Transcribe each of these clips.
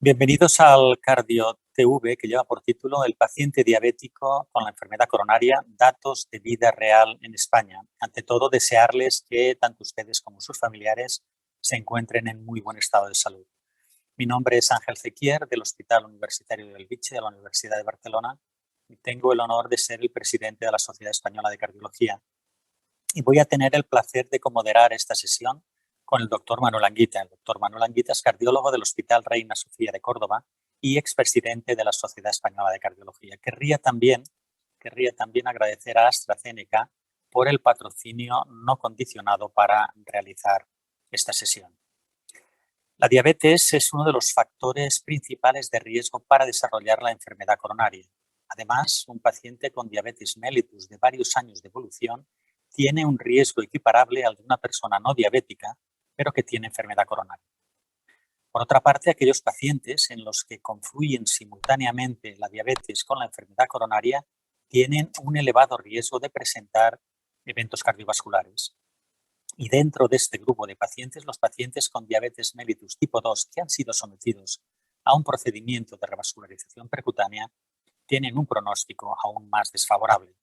Bienvenidos al Cardio TV, que lleva por título El paciente diabético con la enfermedad coronaria, datos de vida real en España. Ante todo, desearles que tanto ustedes como sus familiares se encuentren en muy buen estado de salud. Mi nombre es Ángel Cequier, del Hospital Universitario de Bellvitge, de la Universidad de Barcelona, y tengo el honor de ser el presidente de la Sociedad Española de Cardiología. Y voy a tener el placer de comoderar esta sesión con el doctor Manuel Anguita. El doctor Manuel Anguita es cardiólogo del Hospital Reina Sofía de Córdoba y expresidente de la Sociedad Española de Cardiología. Querría también agradecer a AstraZeneca por el patrocinio no condicionado para realizar esta sesión. La diabetes es uno de los factores principales de riesgo para desarrollar la enfermedad coronaria. Además, un paciente con diabetes mellitus de varios años de evolución tiene un riesgo equiparable al de una persona no diabética, pero que tiene enfermedad coronaria. Por otra parte, aquellos pacientes en los que confluyen simultáneamente la diabetes con la enfermedad coronaria tienen un elevado riesgo de presentar eventos cardiovasculares. Y dentro de este grupo de pacientes, los pacientes con diabetes mellitus tipo 2 que han sido sometidos a un procedimiento de revascularización percutánea tienen un pronóstico aún más desfavorable.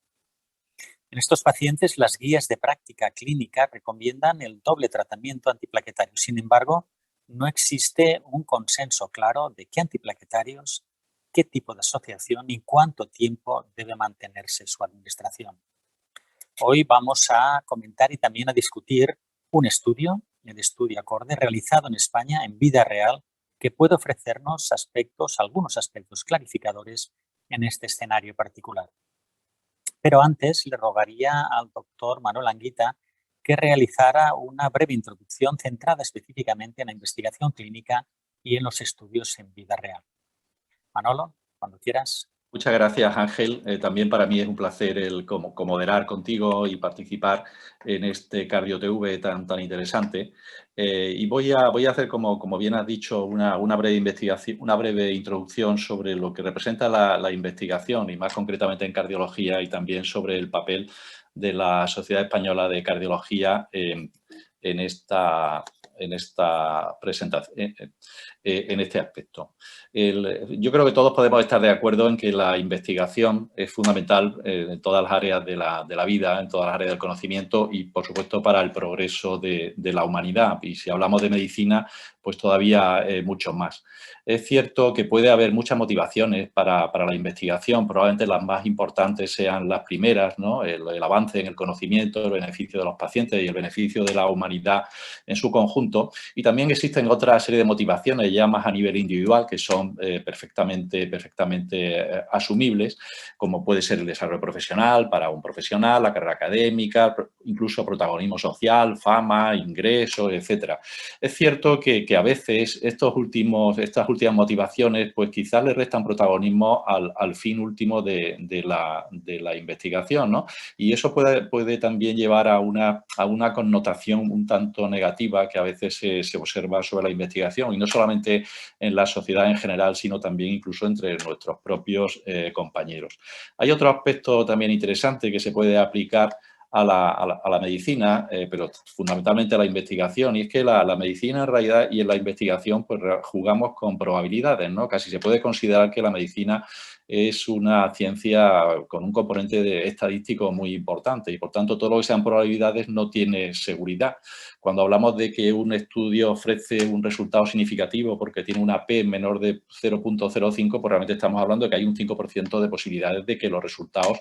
En estos pacientes, las guías de práctica clínica recomiendan el doble tratamiento antiplaquetario. Sin embargo, no existe un consenso claro de qué antiplaquetarios, qué tipo de asociación y cuánto tiempo debe mantenerse su administración. Hoy vamos a comentar y también a discutir un estudio, el estudio ACORDE, realizado en España en vida real, que puede ofrecernos algunos aspectos clarificadores en este escenario particular. Pero antes le rogaría al doctor Manuel Anguita que realizara una breve introducción centrada específicamente en la investigación clínica y en los estudios en vida real. Manolo, cuando quieras. Muchas gracias, Ángel. También para mí es un placer el comoderar contigo y participar en este Cardio TV tan interesante. Y voy a hacer, como bien has dicho, una breve introducción sobre lo que representa la investigación y más concretamente en cardiología y también sobre el papel de la Sociedad Española de Cardiología en esta presentación, en este aspecto. Yo creo que todos podemos estar de acuerdo en que la investigación es fundamental en todas las áreas de la vida, en todas las áreas del conocimiento y, por supuesto, para el progreso de la humanidad. Y si hablamos de medicina, pues todavía mucho más. Es cierto que puede haber muchas motivaciones para la investigación, probablemente las más importantes sean las primeras, ¿no? El avance en el conocimiento, el beneficio de los pacientes y el beneficio de la humanidad en su conjunto. Y también existen otra serie de motivaciones ya más a nivel individual que son perfectamente asumibles, como puede ser el desarrollo profesional para un profesional, la carrera académica, incluso protagonismo social, fama, ingresos, etcétera. Es cierto que a veces estas últimas motivaciones pues quizás le restan protagonismo al fin último de la investigación, ¿no? Y eso puede también llevar a una connotación un tanto negativa que a veces se observa sobre la investigación, y no solamente en la sociedad en general, sino también incluso entre nuestros propios compañeros. Hay otro aspecto también interesante que se puede aplicar a la medicina, pero fundamentalmente a la investigación, y es que la medicina en realidad y en la investigación pues jugamos con probabilidades, ¿no? Casi se puede considerar que la medicina es una ciencia con un componente estadístico muy importante y, por tanto, todo lo que sean probabilidades no tiene seguridad. Cuando hablamos de que un estudio ofrece un resultado significativo porque tiene una P menor de 0,05, pues realmente estamos hablando de que hay un 5% de posibilidades de que los resultados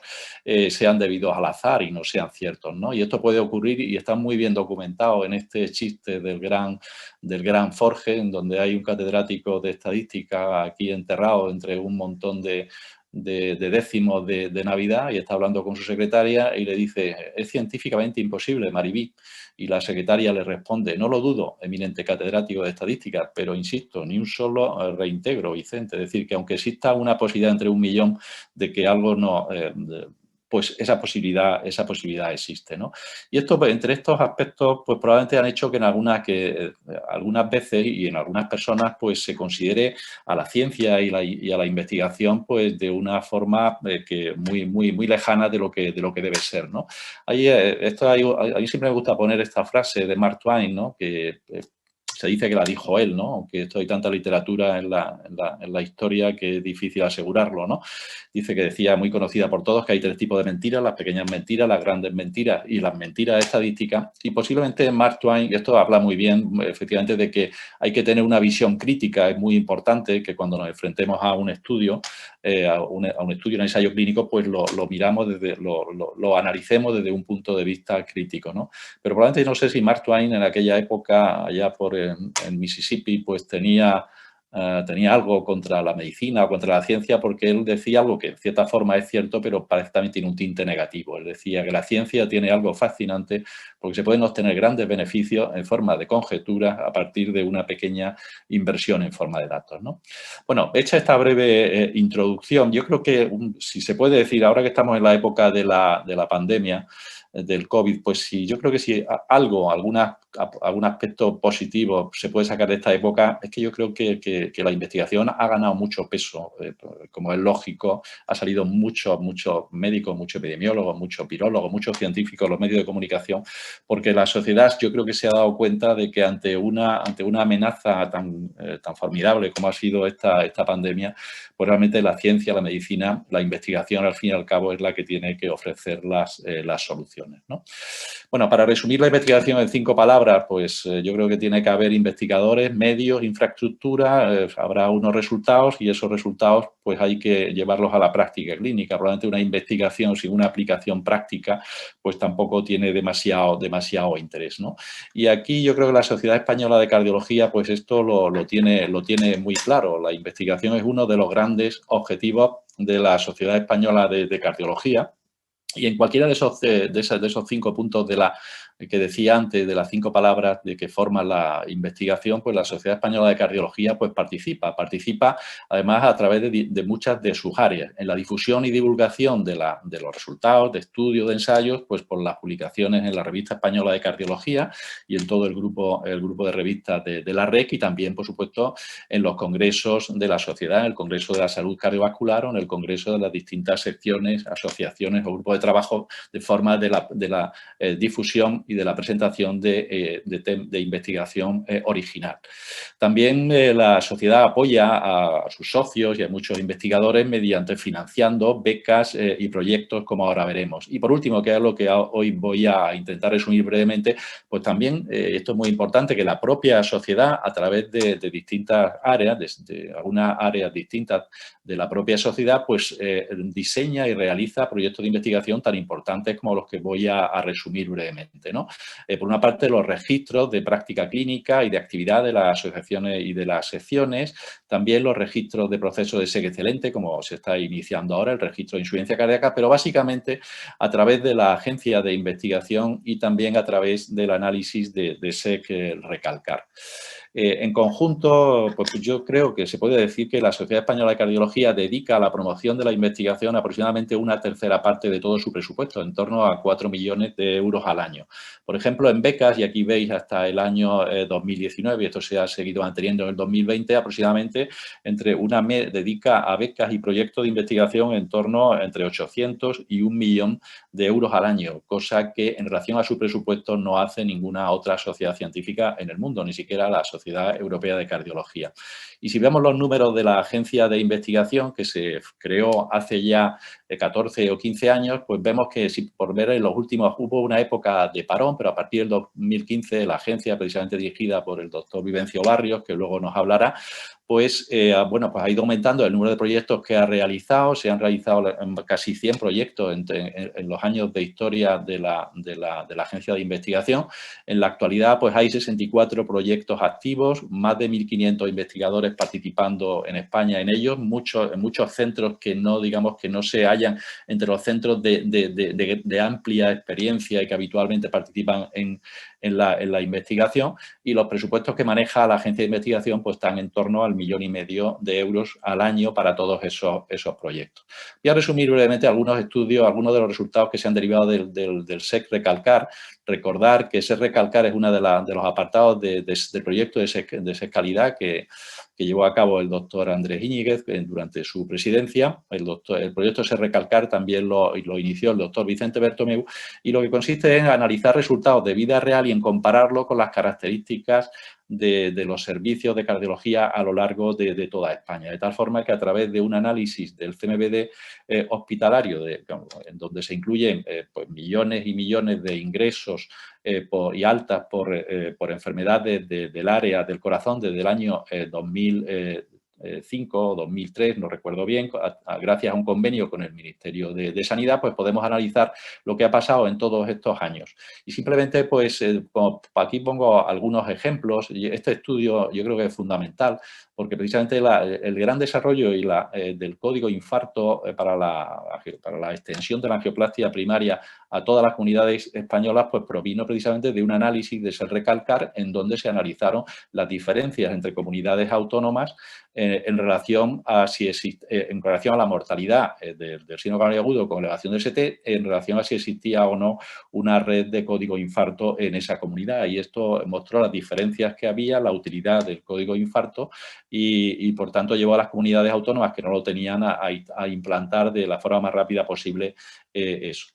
sean debidos al azar y no sean ciertos, ¿no? Y esto puede ocurrir y está muy bien documentado en este chiste del gran Forge, en donde hay un catedrático de estadística aquí enterrado entre un montón de décimos de Navidad, y está hablando con su secretaria y le dice: es científicamente imposible, Maribí. Y la secretaria le responde: no lo dudo, eminente catedrático de estadística, pero insisto, ni un solo reintegro, Vicente. Es decir, que aunque exista una posibilidad entre 1.000.000 de que algo no... pues esa posibilidad existe, ¿no? Y esto, pues, entre estos aspectos, pues probablemente han hecho que algunas veces y en algunas personas pues se considere a la ciencia y a la investigación pues de una forma que muy lejana de lo que debe ser, ¿no? A mí siempre me gusta poner esta frase de Mark Twain, ¿no? Que se dice que la dijo él, ¿no? Aunque esto hay tanta literatura en la historia que es difícil asegurarlo, ¿no? Dice que decía, muy conocida por todos, que hay 3 tipos de mentiras: las pequeñas mentiras, las grandes mentiras y las mentiras estadísticas. Y posiblemente Mark Twain, esto habla muy bien, efectivamente, de que hay que tener una visión crítica. Es muy importante que cuando nos enfrentemos a un estudio, un estudio, un ensayo clínico, pues lo miramos, lo analicemos desde un punto de vista crítico, ¿no? Pero probablemente, no sé si Mark Twain en aquella época, allá en Mississippi, pues tenía algo contra la medicina o contra la ciencia, porque él decía algo que en cierta forma es cierto, pero parece que también tiene un tinte negativo. Él decía que la ciencia tiene algo fascinante porque se pueden obtener grandes beneficios en forma de conjeturas a partir de una pequeña inversión en forma de datos, ¿no? Bueno, hecha esta breve introducción, yo creo que, si se puede decir, ahora que estamos en la época de la pandemia, del COVID, pues sí, yo creo que si algún aspecto positivo se puede sacar de esta época, es que yo creo que la investigación ha ganado mucho peso. Como es lógico, ha salido muchos médicos, muchos epidemiólogos, muchos virólogos, muchos científicos, los medios de comunicación, porque la sociedad, yo creo que se ha dado cuenta de que ante una amenaza tan formidable como ha sido esta pandemia, pues realmente la ciencia, la medicina, la investigación, al fin y al cabo, es la que tiene que ofrecer las soluciones, ¿no? Bueno, para resumir la investigación en 5 palabras, pues yo creo que tiene que haber investigadores, medios, infraestructura, habrá unos resultados y esos resultados pues hay que llevarlos a la práctica clínica. Probablemente una investigación sin una aplicación práctica pues tampoco tiene demasiado interés, ¿no? Y aquí yo creo que la Sociedad Española de Cardiología pues esto lo tiene muy claro. La investigación es uno de los grandes objetivos de la Sociedad Española de Cardiología. Y en cualquiera de esos 5 puntos que decía antes, de las 5 palabras de que forman la investigación, pues la Sociedad Española de Cardiología pues participa además a través de muchas de sus áreas, en la difusión y divulgación de los resultados, de estudios, de ensayos, pues por las publicaciones en la Revista Española de Cardiología y en todo el grupo de revistas de la REC, y también, por supuesto, en los congresos de la sociedad, en el Congreso de la Salud Cardiovascular o en el Congreso de las distintas secciones, asociaciones o grupos de trabajo, de forma de la difusión y de la presentación de investigación original. También la sociedad apoya a sus socios y a muchos investigadores mediante financiando becas y proyectos, como ahora veremos. Y por último, que es lo que hoy voy a intentar resumir brevemente, pues también esto es muy importante, que la propia sociedad, a través de distintas áreas, de algunas áreas distintas de la propia sociedad, pues diseña y realiza proyectos de investigación tan importantes como los que voy a resumir brevemente, ¿no? Por una parte, los registros de práctica clínica y de actividad de las asociaciones y de las secciones, también los registros de procesos de SEC excelente, como se está iniciando ahora, el registro de insuficiencia cardíaca, pero básicamente a través de la agencia de investigación y también a través del análisis de SEC recalcar. En conjunto, pues yo creo que se puede decir que la Sociedad Española de Cardiología dedica a la promoción de la investigación aproximadamente una tercera parte de todo su presupuesto, en torno a 4 millones de euros al año. Por ejemplo, en becas, y aquí veis hasta el año 2019, y esto se ha seguido manteniendo en el 2020, aproximadamente dedica a becas y proyectos de investigación en torno entre 800 y 1 millón de euros al año, cosa que en relación a su presupuesto no hace ninguna otra sociedad científica en el mundo, ni siquiera la Sociedad Europea de Cardiología. Y si vemos los números de la agencia de investigación, que se creó hace ya 14 o 15 años, pues vemos que, si por ver en los últimos, hubo una época de parón, pero a partir del 2015 la agencia, precisamente dirigida por el doctor Vivencio Barrios, que luego nos hablará, pues, bueno, pues ha ido aumentando el número de proyectos que ha realizado. Se han realizado casi 100 proyectos en los años de historia de la agencia de investigación. En la actualidad, pues hay 64 proyectos activos, más de 1.500 investigadores participando en España en ellos, muchos centros que no, digamos, que no se hallan entre los centros de amplia experiencia y que habitualmente participan en la investigación, y los presupuestos que maneja la agencia de investigación pues están en torno al 1,5 millones de euros al año para todos esos proyectos. Voy a resumir brevemente algunos estudios, algunos de los resultados que se han derivado del SEC recalcar. Recordar que SEC recalcar es uno de los apartados del proyecto de SEC calidad que llevó a cabo el doctor Andrés Íñiguez durante su presidencia. El proyecto SEC recalcar también lo inició el doctor Vicente Bertomeu, y lo que consiste en analizar resultados de vida real y en compararlo con las características de los servicios de cardiología a lo largo de toda España. De tal forma que a través de un análisis del CMBD hospitalario, en donde se incluyen pues millones y millones de ingresos y altas por enfermedades del área del corazón desde el año 2005 o 2003, no recuerdo bien, gracias a un convenio con el Ministerio de Sanidad, pues podemos analizar lo que ha pasado en todos estos años. Y simplemente, pues, aquí pongo algunos ejemplos. Este estudio yo creo que es fundamental porque precisamente el gran desarrollo del código infarto para la extensión de la angioplastia primaria a todas las comunidades españolas, pues provino precisamente de un análisis de SER-RECALCAR en donde se analizaron las diferencias entre comunidades autónomas en relación a en relación a la mortalidad del síndrome coronario agudo con elevación del ST, en relación a si existía o no una red de código infarto en esa comunidad. Y esto mostró las diferencias que había, la utilidad del código infarto y por tanto llevó a las comunidades autónomas que no lo tenían a implantar de la forma más rápida posible eso.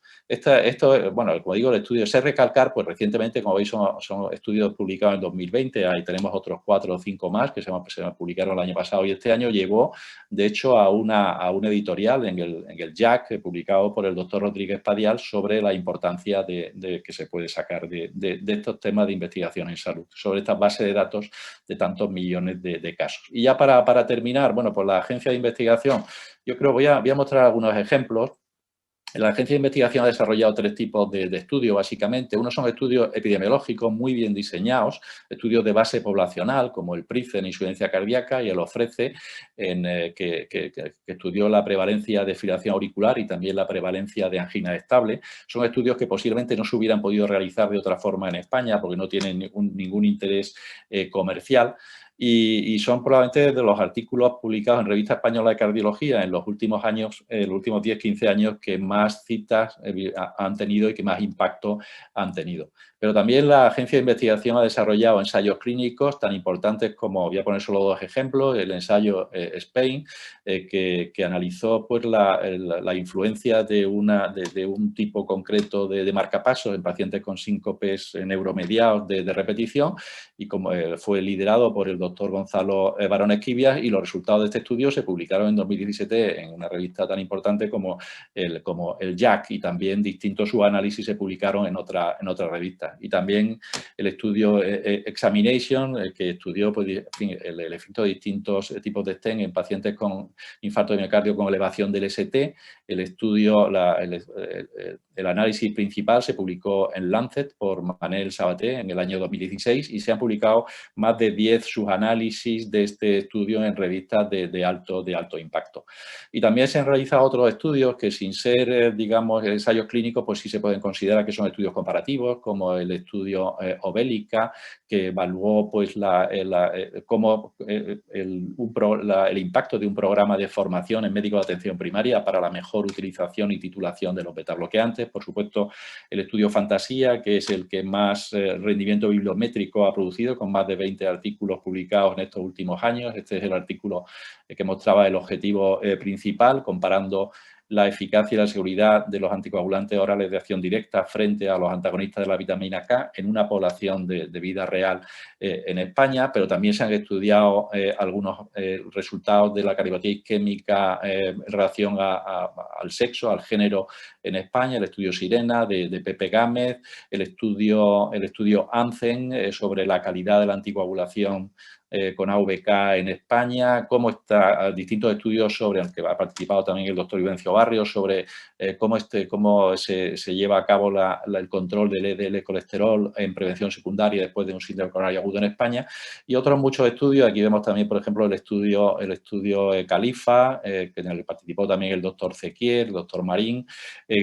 Bueno, como digo, el estudio SER-RECALCAR, pues recientemente, como veis, son estudios publicados en 2020, ahí tenemos otros 4 o 5 más que se publicaron el año pasado y este año, llevó, de hecho, a un editorial en el JAC, publicado por el doctor Rodríguez Padial, sobre la importancia que se puede sacar de estos temas de investigación en salud, sobre esta base de datos de tantos millones de casos. Y ya para terminar, bueno, pues la agencia de investigación, yo creo, voy a mostrar algunos ejemplos. La agencia de investigación ha desarrollado 3 tipos de estudios, básicamente. Uno son estudios epidemiológicos muy bien diseñados, estudios de base poblacional, como el PRICE en insuficiencia cardíaca y el OFRECE, que estudió la prevalencia de fibrilación auricular y también la prevalencia de angina estable. Son estudios que posiblemente no se hubieran podido realizar de otra forma en España porque no tienen ningún interés comercial. Y son probablemente de los artículos publicados en Revista Española de Cardiología en los últimos años, los últimos 10-15 años, que más citas han tenido y que más impacto han tenido. Pero también la agencia de investigación ha desarrollado ensayos clínicos tan importantes como, voy a poner solo 2 ejemplos, el ensayo SPAIN, que analizó pues, la influencia de un tipo concreto de marcapasos en pacientes con síncopes neuromediados de repetición, y como fue liderado por el doctor Gonzalo Barón Esquivias, y los resultados de este estudio se publicaron en 2017 en una revista tan importante como el JAC, y también distintos subanálisis se publicaron en otra revista. Y también el estudio Examination, que estudió pues, en fin, el efecto de distintos tipos de stent en pacientes con infarto de miocardio con elevación del ST. El estudio, el análisis principal se publicó en Lancet por Manel Sabaté en el año 2016 y se han publicado más de 10 subanálisis de este estudio en revistas de alto impacto. Y también se han realizado otros estudios que, sin ser, digamos, ensayos clínicos, pues sí se pueden considerar que son estudios comparativos, como el estudio Obélica, que evaluó pues, el impacto de un programa de formación en médicos de atención primaria para la mejor utilización y titulación de los betabloqueantes. Por supuesto, el estudio Fantasía, que es el que más rendimiento bibliométrico ha producido, con más de 20 artículos publicados en estos últimos años. Este es el artículo que mostraba el objetivo principal, comparando la eficacia y la seguridad de los anticoagulantes orales de acción directa frente a los antagonistas de la vitamina K en una población de vida real en España, pero también se han estudiado algunos resultados de la cardiopatía isquémica en relación al sexo, al género en España, el estudio Sirena de Pepe Gámez, el estudio ANCEN sobre la calidad de la anticoagulación con AVK en España, distintos estudios sobre, en el que ha participado también el doctor Vivencio Barrios, sobre cómo se lleva a cabo el control del LDL colesterol en prevención secundaria después de un síndrome coronario agudo en España, y otros muchos estudios. Aquí vemos también, por ejemplo, el estudio Califa, que en el que participó también el doctor Zequier, el doctor Marín,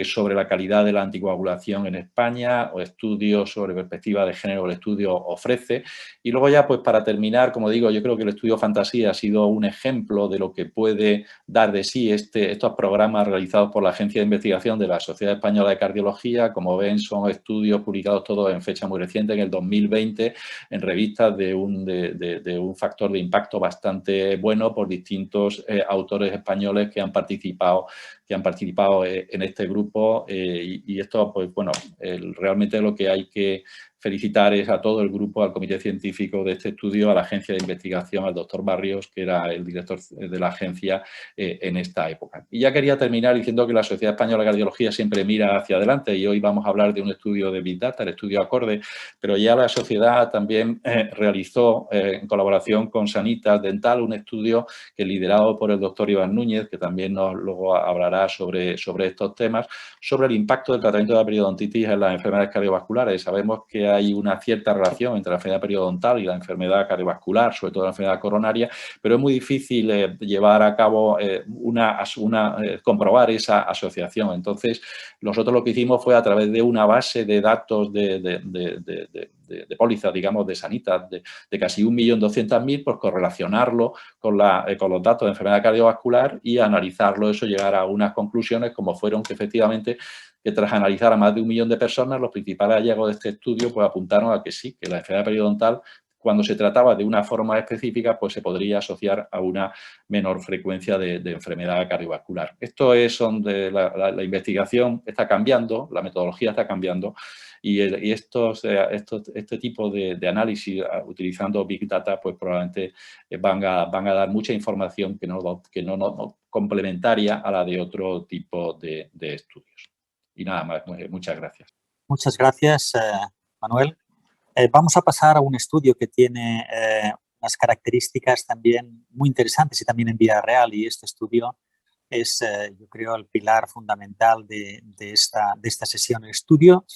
sobre la calidad de la anticoagulación en España, o estudios sobre perspectiva de género, el estudio Ofrece. Y luego ya, pues para terminar, como digo, yo creo que el estudio Fantasía ha sido un ejemplo de lo que puede dar de sí estos programas realizados por la Agencia de Investigación de la Sociedad Española de Cardiología. Como ven, son estudios publicados todos en fecha muy reciente, en el 2020, en revistas de un factor de impacto bastante bueno por distintos autores españoles que han participado que han participado en este grupo y esto, pues bueno, realmente lo que hay que felicitar es a todo el grupo, al comité científico de este estudio, a la agencia de investigación, al doctor Barrios, que era el director de la agencia en esta época. Y ya quería terminar diciendo que la Sociedad Española de Cardiología siempre mira hacia adelante y hoy vamos a hablar de un estudio de Big Data, el estudio ACORDE, pero ya la sociedad también realizó en colaboración con Sanitas Dental un estudio que liderado por el doctor Iván Núñez, que también nos luego hablará sobre estos temas, sobre el impacto del tratamiento de la periodontitis en las enfermedades cardiovasculares. Sabemos que hay una cierta relación entre la enfermedad periodontal y la enfermedad cardiovascular, sobre todo la enfermedad coronaria, pero es muy difícil llevar a cabo comprobar esa asociación. Entonces, nosotros lo que hicimos fue a través de una base de datos de pólizas, digamos, de Sanitas, de casi 1.200.000, pues correlacionarlo con los datos de enfermedad cardiovascular y analizarlo, eso llegar a unas conclusiones como fueron que efectivamente que tras analizar a más de 1 millón de personas, los principales hallazgos de este estudio pues apuntaron a que sí, que la enfermedad periodontal, cuando se trataba de una forma específica, pues se podría asociar a una menor frecuencia de enfermedad cardiovascular. Esto es donde la investigación está cambiando, la metodología está cambiando y este tipo de análisis utilizando Big Data, pues probablemente van a dar mucha información que no complementaria a la de otro tipo de estudios. Y nada más, muchas gracias. Muchas gracias, Manuel. Vamos a pasar a un estudio que tiene unas características también muy interesantes y también en vida real. Y este estudio es, yo creo, el pilar fundamental de esta sesión. El estudio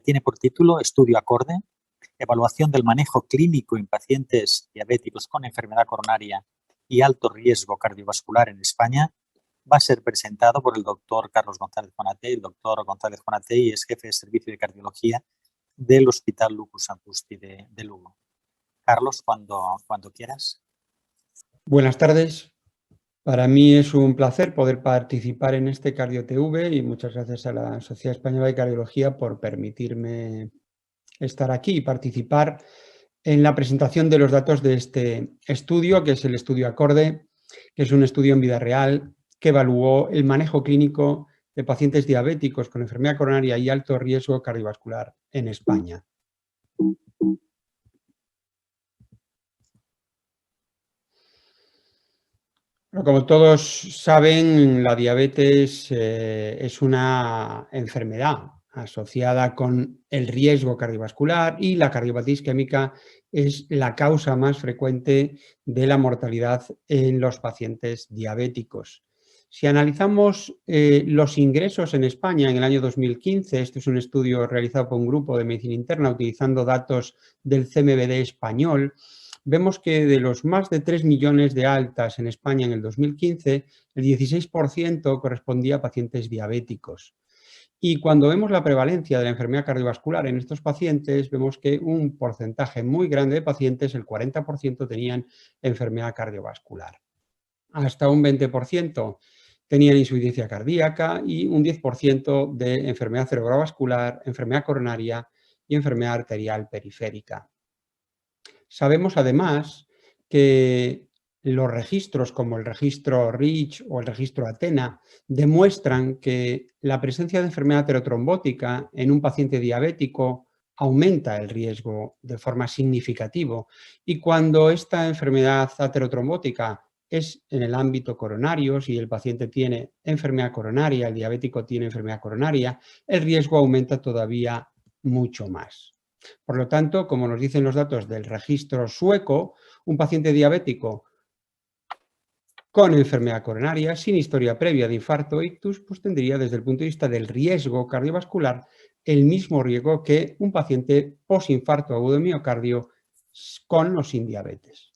tiene por título Estudio ACORDE, evaluación del manejo clínico en pacientes diabéticos con enfermedad coronaria y alto riesgo cardiovascular en España. Va a ser presentado por el doctor Carlos González Jonatey. El doctor González Jonatey es jefe de servicio de cardiología del Hospital Lucus Santusti de Lugo. Carlos, cuando quieras. Buenas tardes. Para mí es un placer poder participar en este CardioTV y muchas gracias a la Sociedad Española de Cardiología por permitirme estar aquí y participar en la presentación de los datos de este estudio, que es el estudio ACORDE, que es un estudio en vida real que evaluó el manejo clínico de pacientes diabéticos con enfermedad coronaria y alto riesgo cardiovascular en España. Como todos saben, la diabetes es una enfermedad asociada con el riesgo cardiovascular y la cardiopatía isquémica es la causa más frecuente de la mortalidad en los pacientes diabéticos. Si analizamos los ingresos en España en el año 2015, este es un estudio realizado por un grupo de medicina interna utilizando datos del CMVD español, vemos que de los más de 3 millones de altas en España en el 2015, el 16% correspondía a pacientes diabéticos. Y cuando vemos la prevalencia de la enfermedad cardiovascular en estos pacientes, vemos que un porcentaje muy grande de pacientes, el 40%, tenían enfermedad cardiovascular. Hasta un 20% tenían insuficiencia cardíaca y un 10% de enfermedad cerebrovascular, enfermedad coronaria y enfermedad arterial periférica. Sabemos además que los registros como el registro REACH o el registro ATHENA demuestran que la presencia de enfermedad aterotrombótica en un paciente diabético aumenta el riesgo de forma significativa y cuando esta enfermedad aterotrombótica es en el ámbito coronario, si el paciente tiene enfermedad coronaria, el diabético tiene enfermedad coronaria, el riesgo aumenta todavía mucho más. Por lo tanto, como nos dicen los datos del registro sueco, un paciente diabético con enfermedad coronaria, sin historia previa de infarto o ictus, pues tendría desde el punto de vista del riesgo cardiovascular el mismo riesgo que un paciente posinfarto agudo de miocardio con o sin diabetes.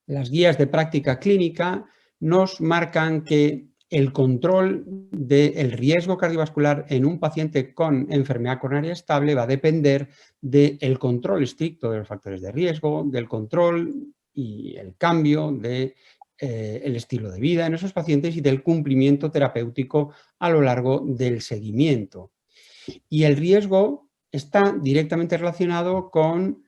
Las guías de práctica clínica nos marcan que el control del riesgo cardiovascular en un paciente con enfermedad coronaria estable va a depender del control estricto de los factores de riesgo, del control y el cambio del estilo de vida en esos pacientes y del cumplimiento terapéutico a lo largo del seguimiento. Y el riesgo está directamente relacionado con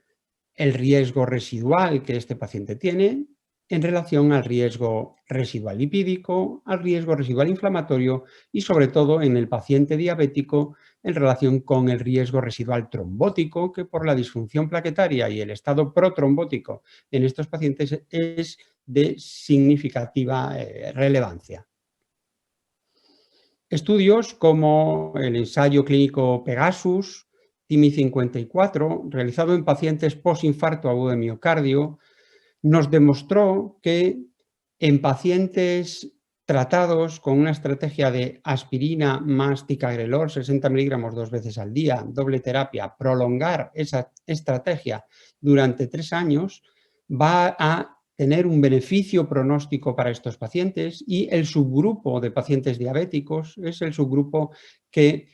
el riesgo residual que este paciente tiene, en relación al riesgo residual lipídico, al riesgo residual inflamatorio y sobre todo en el paciente diabético en relación con el riesgo residual trombótico, que por la disfunción plaquetaria y el estado protrombótico en estos pacientes es de significativa relevancia. Estudios como el ensayo clínico Pegasus, TIMI 54, realizado en pacientes postinfarto agudo de miocardio, nos demostró que en pacientes tratados con una estrategia de aspirina más ticagrelor, 60 miligramos 2 veces al día, doble terapia, prolongar esa estrategia durante 3 años, va a tener un beneficio pronóstico para estos pacientes, y el subgrupo de pacientes diabéticos es el subgrupo que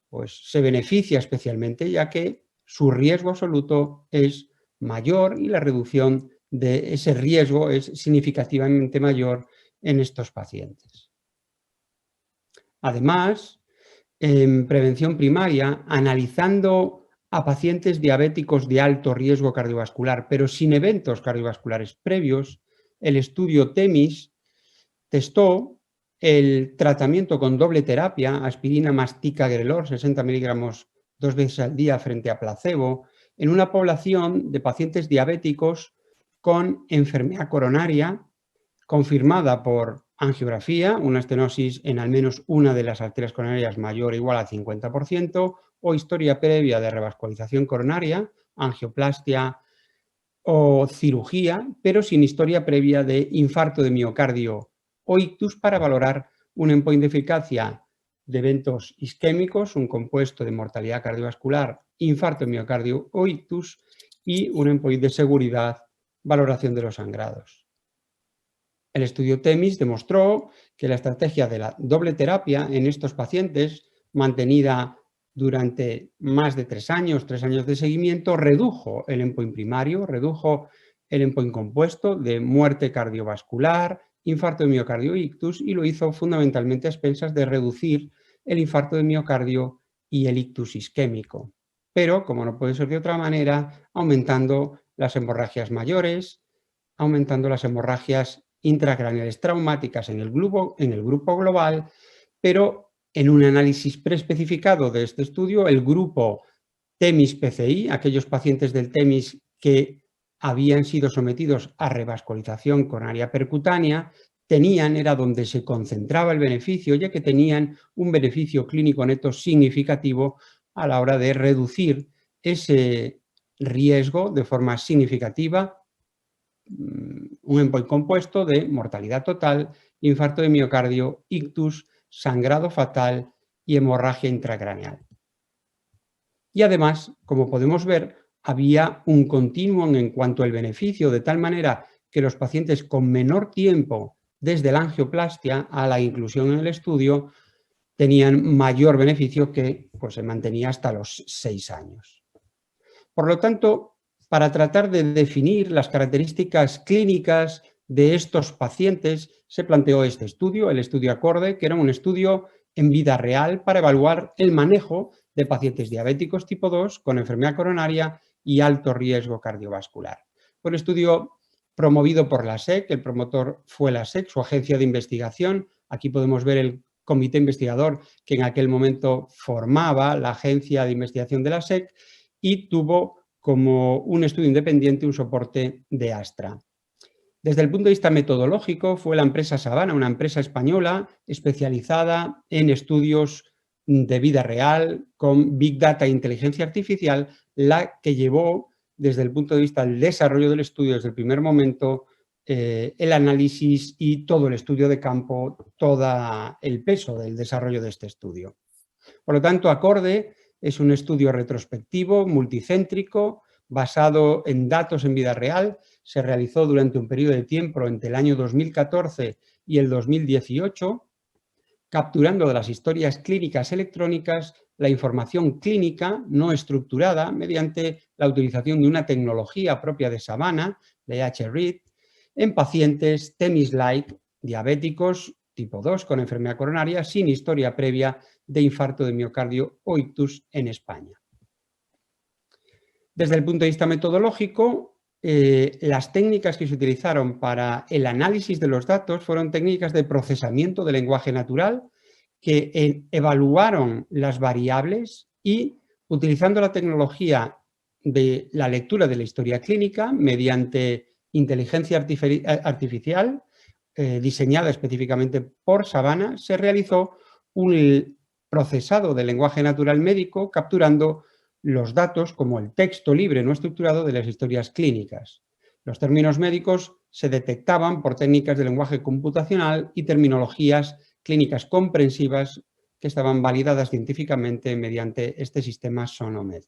pues, se beneficia especialmente, ya que su riesgo absoluto es mayor y la reducción de ese riesgo es significativamente mayor en estos pacientes. Además, en prevención primaria, analizando a pacientes diabéticos de alto riesgo cardiovascular, pero sin eventos cardiovasculares previos, el estudio TEMIS testó el tratamiento con doble terapia, aspirina más ticagrelor, 60 miligramos 2 veces al día frente a placebo, en una población de pacientes diabéticos con enfermedad coronaria confirmada por angiografía, una estenosis en al menos una de las arterias coronarias mayor o igual al 50%, o historia previa de revascularización coronaria, angioplastia o cirugía, pero sin historia previa de infarto de miocardio o ictus, para valorar un endpoint de eficacia de eventos isquémicos, un compuesto de mortalidad cardiovascular, infarto de miocardio o ictus, y un endpoint de seguridad, valoración de los sangrados. El estudio TEMIS demostró que la estrategia de la doble terapia en estos pacientes, mantenida durante más de 3 años de seguimiento, redujo el endpoint primario, redujo el endpoint compuesto de muerte cardiovascular, infarto de miocardio e ictus, y lo hizo fundamentalmente a expensas de reducir el infarto de miocardio y el ictus isquémico. Pero, como no puede ser de otra manera, aumentando las hemorragias mayores, aumentando las hemorragias intracraneales traumáticas en el grupo global, pero en un análisis preespecificado de este estudio, el grupo TEMIS-PCI, aquellos pacientes del TEMIS que habían sido sometidos a revascularización coronaria percutánea, era donde se concentraba el beneficio, ya que tenían un beneficio clínico neto significativo a la hora de reducir ese riesgo de forma significativa, un endpoint compuesto de mortalidad total, infarto de miocardio, ictus, sangrado fatal y hemorragia intracraneal. Y además, como podemos ver, había un continuum en cuanto al beneficio, de tal manera que los pacientes con menor tiempo desde la angioplastia a la inclusión en el estudio tenían mayor beneficio, que pues, se mantenía hasta los 6 años. Por lo tanto, para tratar de definir las características clínicas de estos pacientes, se planteó este estudio, el estudio ACORDE, que era un estudio en vida real para evaluar el manejo de pacientes diabéticos tipo 2 con enfermedad coronaria y alto riesgo cardiovascular. Fue un estudio promovido por la SEC, el promotor fue la SEC, su agencia de investigación. Aquí podemos ver el comité investigador que en aquel momento formaba la agencia de investigación de la SEC, y tuvo como un estudio independiente un soporte de Astra. Desde el punto de vista metodológico, fue la empresa Savana, una empresa española especializada en estudios de vida real con Big Data e inteligencia artificial, la que llevó desde el punto de vista del desarrollo del estudio desde el primer momento, el análisis y todo el estudio de campo, todo el peso del desarrollo de este estudio. Por lo tanto, ACORDE es un estudio retrospectivo, multicéntrico, basado en datos en vida real. Se realizó durante un periodo de tiempo entre el año 2014 y el 2018, capturando de las historias clínicas electrónicas la información clínica no estructurada mediante la utilización de una tecnología propia de Savana, de H-Read, en pacientes TEMIS-like diabéticos tipo 2 con enfermedad coronaria sin historia previa de infarto de miocardio o ictus en España. Desde el punto de vista metodológico, las técnicas que se utilizaron para el análisis de los datos fueron técnicas de procesamiento del lenguaje natural que evaluaron las variables y, utilizando la tecnología de la lectura de la historia clínica mediante inteligencia artificial diseñada específicamente por Savannah, se realizó un procesado del lenguaje natural médico capturando los datos como el texto libre no estructurado de las historias clínicas. Los términos médicos se detectaban por técnicas de lenguaje computacional y terminologías clínicas comprensivas que estaban validadas científicamente mediante este sistema SONOMED.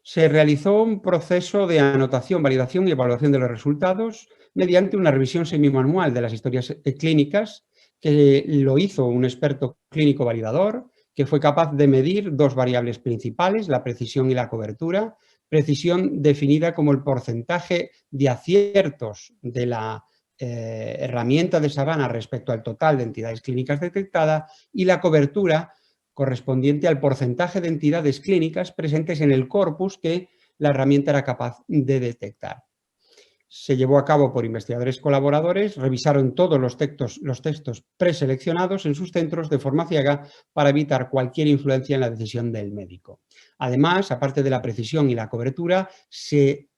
Se realizó un proceso de anotación, validación y evaluación de los resultados mediante una revisión semimanual de las historias clínicas que lo hizo un experto clínico validador que fue capaz de medir dos variables principales, la precisión y la cobertura, precisión definida como el porcentaje de aciertos de la herramienta de Savannah respecto al total de entidades clínicas detectadas, y la cobertura correspondiente al porcentaje de entidades clínicas presentes en el corpus que la herramienta era capaz de detectar. Se llevó a cabo por investigadores colaboradores, revisaron todos los textos preseleccionados en sus centros de forma ciega para evitar cualquier influencia en la decisión del médico. Además, aparte de la precisión y la cobertura, se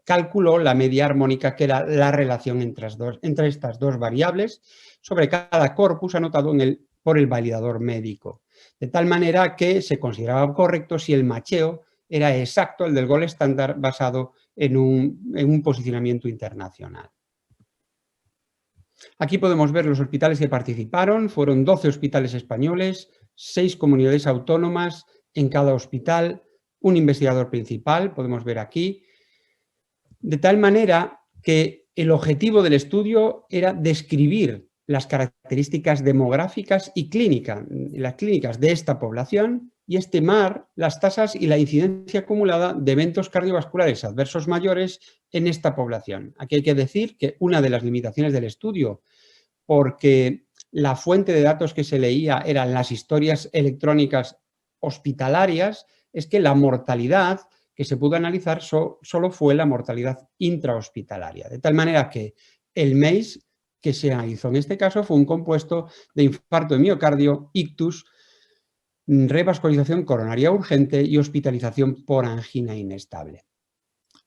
calculó la media armónica, que era la relación entre estas dos variables sobre cada corpus anotado por el validador médico. De tal manera que se consideraba correcto si el macheo era exacto, el del gold estándar, basado en un posicionamiento internacional. Aquí podemos ver los hospitales que participaron. Fueron 12 hospitales españoles, 6 comunidades autónomas en cada hospital, un investigador principal, podemos ver aquí. De tal manera que el objetivo del estudio era describir las características demográficas y las clínicas de esta población y estimar las tasas y la incidencia acumulada de eventos cardiovasculares adversos mayores en esta población. Aquí hay que decir que una de las limitaciones del estudio, porque la fuente de datos que se leía eran las historias electrónicas hospitalarias, es que la mortalidad que se pudo analizar solo fue la mortalidad intrahospitalaria. De tal manera que el MACE que se analizó en este caso fue un compuesto de infarto de miocardio, ictus, revascularización coronaria urgente y hospitalización por angina inestable.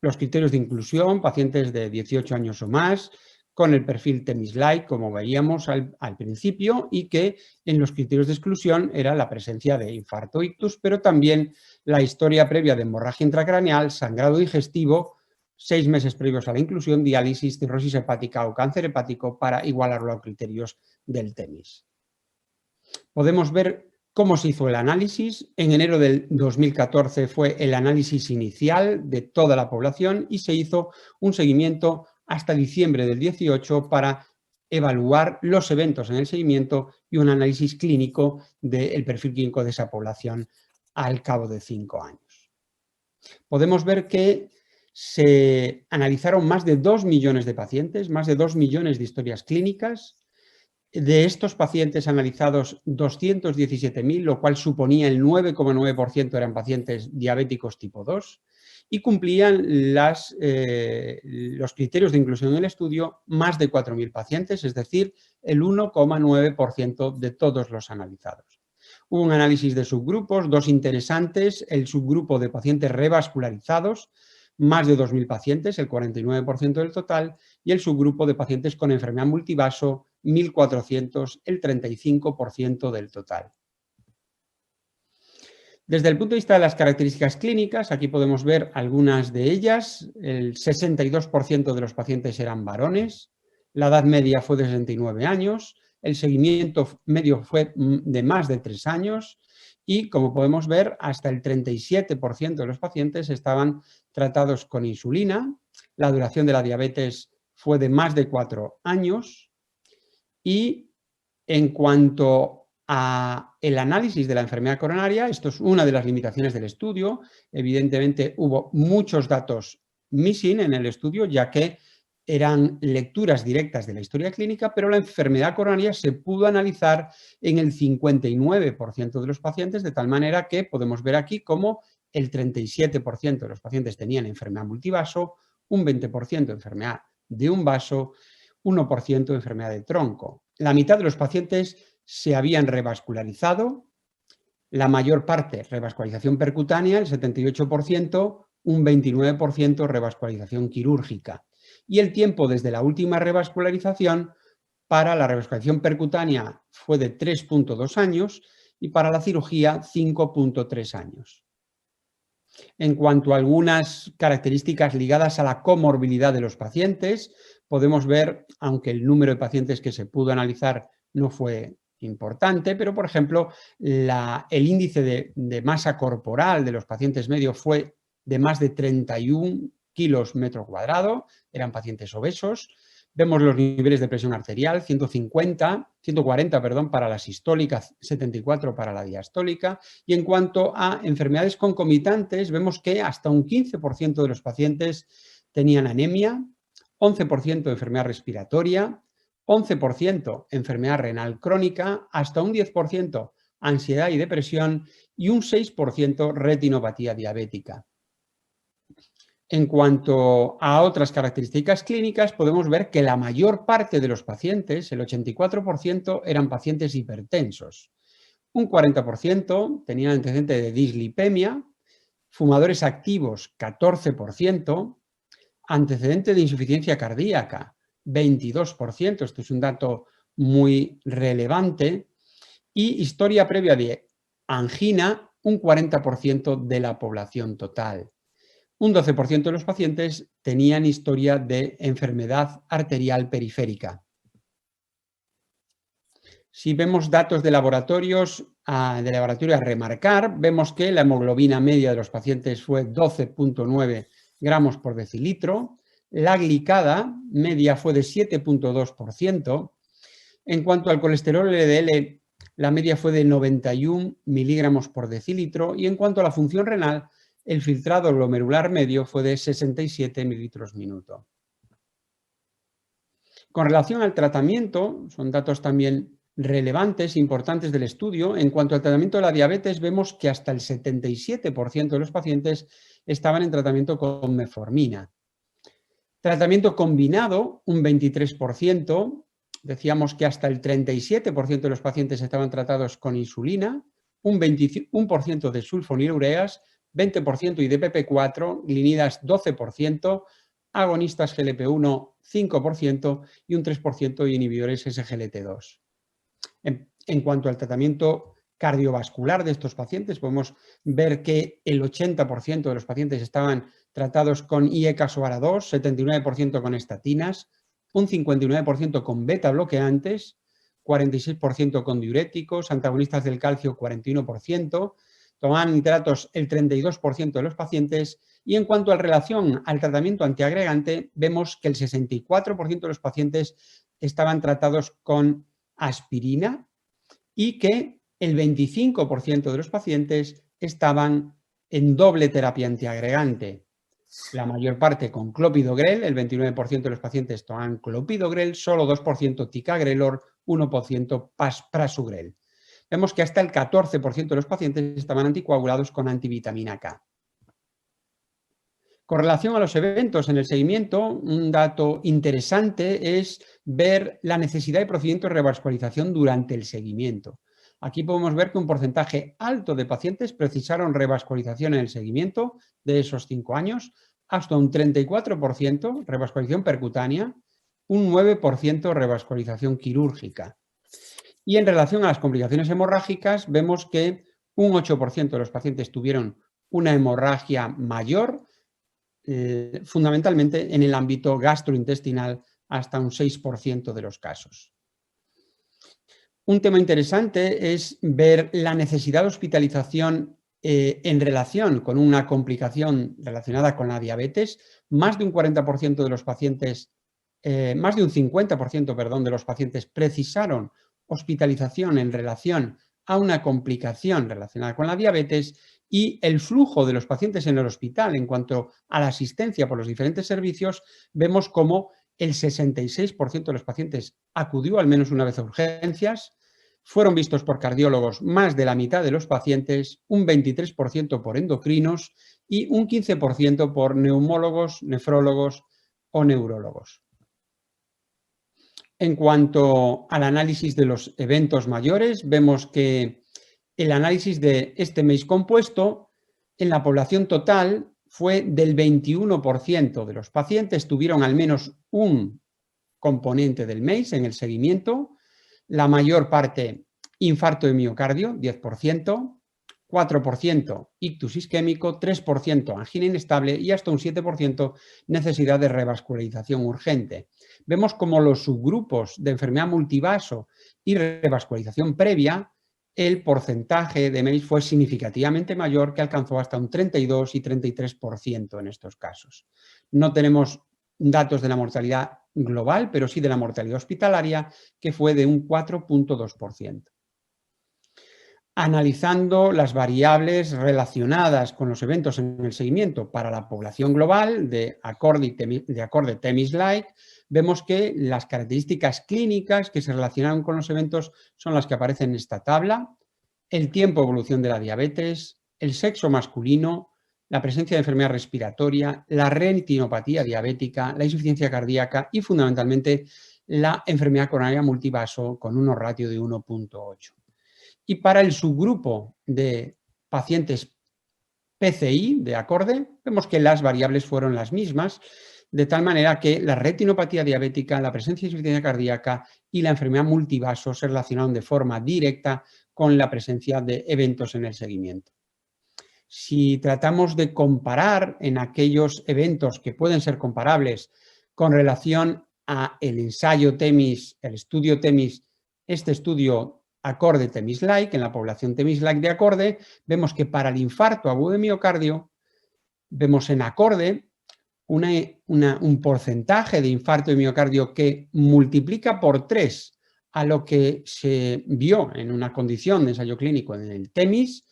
Los criterios de inclusión: pacientes de 18 años o más, con el perfil TEMIS-like, como veíamos al principio, y que en los criterios de exclusión era la presencia de infarto ictus, pero también la historia previa de hemorragia intracraneal, sangrado digestivo, 6 meses previos a la inclusión, diálisis, cirrosis hepática o cáncer hepático, para igualarlo a los criterios del TEMIS. Podemos ver cómo se hizo el análisis. En enero del 2014 fue el análisis inicial de toda la población y se hizo un seguimiento hasta diciembre del 18 para evaluar los eventos en el seguimiento y un análisis clínico del perfil clínico de esa población al cabo de 5 años. Podemos ver que se analizaron más de 2 millones de pacientes, más de 2 millones de historias clínicas. De estos pacientes analizados, 217.000, lo cual suponía el 9,9% eran pacientes diabéticos tipo 2 y cumplían los criterios de inclusión en el estudio más de 4.000 pacientes, es decir, el 1,9% de todos los analizados. Hubo un análisis de subgrupos, 2 interesantes: el subgrupo de pacientes revascularizados, más de 2.000 pacientes, el 49% del total, y el subgrupo de pacientes con enfermedad multivaso, 1.400, el 35% del total. Desde el punto de vista de las características clínicas, aquí podemos ver algunas de ellas. El 62% de los pacientes eran varones, la edad media fue de 69 años, el seguimiento medio fue de más de 3 años y, como podemos ver, hasta el 37% de los pacientes estaban tratados con insulina. La duración de la diabetes fue de más de 4 años y, en cuanto a el análisis de la enfermedad coronaria, esto es una de las limitaciones del estudio. Evidentemente hubo muchos datos missing en el estudio, ya que eran lecturas directas de la historia clínica, pero la enfermedad coronaria se pudo analizar en el 59% de los pacientes, de tal manera que podemos ver aquí cómo el 37% de los pacientes tenían enfermedad multivaso, un 20% enfermedad de un vaso, 1% enfermedad de tronco. La mitad de los pacientes se habían revascularizado, la mayor parte revascularización percutánea, el 78%, un 29% revascularización quirúrgica. Y el tiempo desde la última revascularización para la revascularización percutánea fue de 3,2 años y para la cirugía 5,3 años. En cuanto a algunas características ligadas a la comorbilidad de los pacientes, podemos ver, aunque el número de pacientes que se pudo analizar no fue importante, pero por ejemplo, el índice de masa corporal de los pacientes medio fue de más de 31 kilos metro cuadrado, eran pacientes obesos. Vemos los niveles de presión arterial, 140 para la sistólica, 74 para la diastólica. Y en cuanto a enfermedades concomitantes, vemos que hasta un 15% de los pacientes tenían anemia, 11% enfermedad respiratoria, 11% enfermedad renal crónica, hasta un 10% ansiedad y depresión y un 6% retinopatía diabética. En cuanto a otras características clínicas, podemos ver que la mayor parte de los pacientes, el 84%, eran pacientes hipertensos. Un 40% tenían antecedente de dislipemia, fumadores activos, 14%, antecedente de insuficiencia cardíaca, 22%, esto es un dato muy relevante, y historia previa de angina, un 40% de la población total. Un 12% de los pacientes tenían historia de enfermedad arterial periférica. Si vemos datos de laboratorio a remarcar, vemos que la hemoglobina media de los pacientes fue 12,9 gramos por decilitro, la glicada media fue de 7,2%. En cuanto al colesterol LDL, la media fue de 91 miligramos por decilitro y en cuanto a la función renal, el filtrado glomerular medio fue de 67 mililitros minuto. Con relación al tratamiento, son datos también relevantes, importantes del estudio. En cuanto al tratamiento de la diabetes, vemos que hasta el 77% de los pacientes estaban en tratamiento con metformina. Tratamiento combinado, un 23%. Decíamos que hasta el 37% de los pacientes estaban tratados con insulina, un 21% de sulfonilureas, 20% IDPP4, glinidas 12%, agonistas GLP-1 5% y un 3% inhibidores SGLT2. En cuanto al tratamiento cardiovascular de estos pacientes, podemos ver que el 80% de los pacientes estaban tratados con IECASOARA2, 79% con estatinas, un 59% con beta bloqueantes, 46% con diuréticos, antagonistas del calcio 41%, tomaban nitratos el 32% de los pacientes y en cuanto a relación al tratamiento antiagregante, vemos que el 64% de los pacientes estaban tratados con aspirina y que el 25% de los pacientes estaban en doble terapia antiagregante. La mayor parte con clopidogrel, el 29% de los pacientes tomaban clopidogrel, solo 2% ticagrelor, 1% prasugrel. Vemos que hasta el 14% de los pacientes estaban anticoagulados con antivitamina K. Con relación a los eventos en el seguimiento, un dato interesante es ver la necesidad de procedimientos de revascularización durante el seguimiento. Aquí podemos ver que un porcentaje alto de pacientes precisaron revascularización en el seguimiento de esos 5 años, hasta un 34% revascularización percutánea, un 9% revascularización quirúrgica. Y en relación a las complicaciones hemorrágicas, vemos que un 8% de los pacientes tuvieron una hemorragia mayor, fundamentalmente en el ámbito gastrointestinal, hasta un 6% de los casos. Un tema interesante es ver la necesidad de hospitalización en relación con una complicación relacionada con la diabetes. Más de un 40% de los pacientes, más de un 50%, perdón, de los pacientes precisaron hospitalización en relación a una complicación relacionada con la diabetes y el flujo de los pacientes en el hospital en cuanto a la asistencia por los diferentes servicios, vemos como el 66% de los pacientes acudió al menos una vez a urgencias, fueron vistos por cardiólogos más de la mitad de los pacientes, un 23% por endocrinos y un 15% por neumólogos, nefrólogos o neurólogos. En cuanto al análisis de los eventos mayores, vemos que el análisis de este MACE compuesto en la población total fue del 21% de los pacientes tuvieron al menos un componente del MACE en el seguimiento, la mayor parte infarto de miocardio, 10%, 4% ictus isquémico, 3% angina inestable y hasta un 7% necesidad de revascularización urgente. Vemos como los subgrupos de enfermedad multivaso y revascularización previa, el porcentaje de MACE fue significativamente mayor, que alcanzó hasta un 32 y 33% en estos casos. No tenemos datos de la mortalidad global, pero sí de la mortalidad hospitalaria, que fue de un 4,2%. Analizando las variables relacionadas con los eventos en el seguimiento para la población global de acorde THEMIS-like, vemos que las características clínicas que se relacionaron con los eventos son las que aparecen en esta tabla: el tiempo de evolución de la diabetes, el sexo masculino, la presencia de enfermedad respiratoria, la retinopatía diabética, la insuficiencia cardíaca y fundamentalmente la enfermedad coronaria multivaso con un ratio de 1,8. Y para el subgrupo de pacientes PCI de acorde, vemos que las variables fueron las mismas, de tal manera que la retinopatía diabética, la presencia de insuficiencia cardíaca y la enfermedad multivaso se relacionaron de forma directa con la presencia de eventos en el seguimiento. Si tratamos de comparar en aquellos eventos que pueden ser comparables con relación a el ensayo THEMIS, el estudio THEMIS, este estudio acorde THEMIS-like, en la población THEMIS-like de acorde, vemos que para el infarto agudo de miocardio, vemos en acorde un porcentaje de infarto de miocardio que multiplica por 3 a lo que se vio en una condición de ensayo clínico en el THEMIS.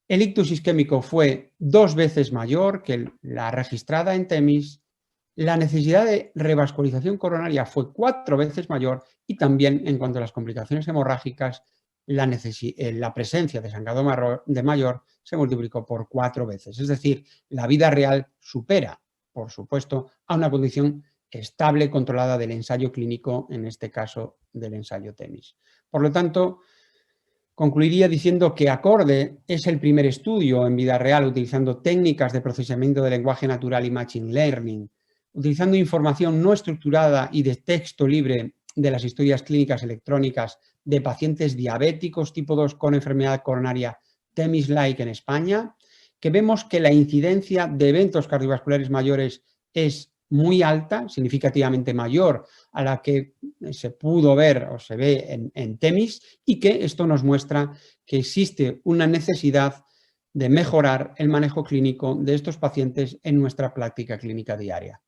El ictus isquémico fue 2 veces mayor que la registrada en THEMIS, la necesidad de revascularización coronaria fue 4 veces mayor y también en cuanto a las complicaciones hemorrágicas, la presencia de sangrado de mayor se multiplicó por 4 veces. Es decir, la vida real supera, por supuesto, a una condición estable controlada del ensayo clínico, en este caso del ensayo THEMIS. Por lo tanto, concluiría diciendo que acorde es el primer estudio en vida real utilizando técnicas de procesamiento de lenguaje natural y machine learning, utilizando información no estructurada y de texto libre de las historias clínicas electrónicas de pacientes diabéticos tipo 2 con enfermedad coronaria THEMIS-like en España, que vemos que la incidencia de eventos cardiovasculares mayores es muy alta, significativamente mayor a la que se pudo ver o se ve en THEMIS, y que esto nos muestra que existe una necesidad de mejorar el manejo clínico de estos pacientes en nuestra práctica clínica diaria.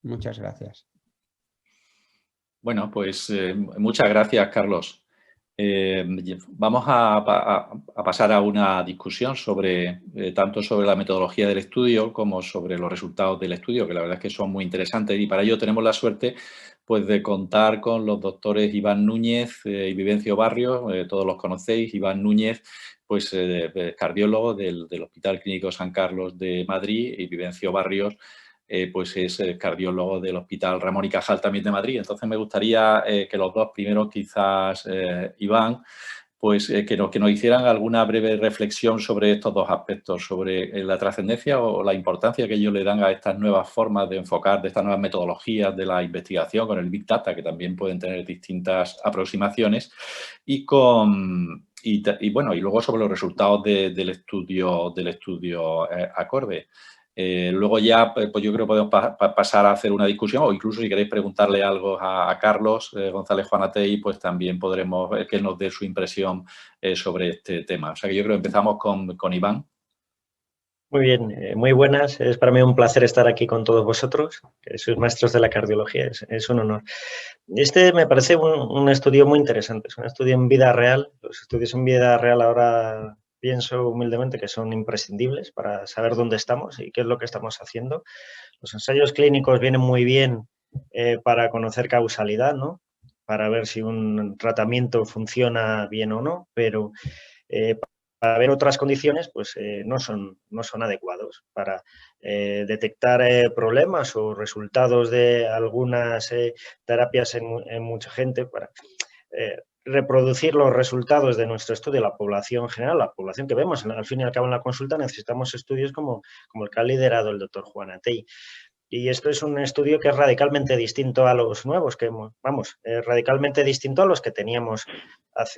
Muchas gracias. Bueno, pues muchas gracias, Carlos. Vamos a pasar a una discusión sobre tanto sobre la metodología del estudio como sobre los resultados del estudio, que la verdad es que son muy interesantes, y para ello tenemos la suerte pues de contar con los doctores Iván Núñez y Vivencio Barrios. Todos los conocéis. Iván Núñez, pues cardiólogo del Hospital Clínico San Carlos de Madrid, y Vivencio Barrios pues es cardiólogo del Hospital Ramón y Cajal también de Madrid. Entonces me gustaría que los dos primeros, quizás Iván, pues que nos hicieran alguna breve reflexión sobre estos dos aspectos, sobre la trascendencia o la importancia que ellos le dan a estas nuevas formas de enfocar, de estas nuevas metodologías de la investigación con el Big Data, que también pueden tener distintas aproximaciones, y luego sobre los resultados del estudio acorde. Luego ya, pues yo creo que podemos pasar a hacer una discusión, o incluso si queréis preguntarle algo a Carlos González Juanatey, pues también podremos que él nos dé su impresión sobre este tema. O sea que yo creo que empezamos con Iván. Muy bien, muy buenas. Es para mí un placer estar aquí con todos vosotros, que sois maestros de la cardiología, es un honor. Este me parece un estudio muy interesante, es un estudio en vida real. Los estudios en vida real ahora pienso humildemente que son imprescindibles para saber dónde estamos y qué es lo que estamos haciendo. Los ensayos clínicos vienen muy bien para conocer causalidad, ¿no? para ver si un tratamiento funciona bien o no, pero para ver otras condiciones pues no son adecuados para detectar problemas o resultados de algunas terapias en mucha gente, para reproducir los resultados de nuestro estudio a la población general, la población que vemos. Al fin y al cabo en la consulta necesitamos estudios como el que ha liderado el doctor Juan Atey. Y esto es un estudio que es radicalmente distinto a los nuevos, radicalmente distinto a los que teníamos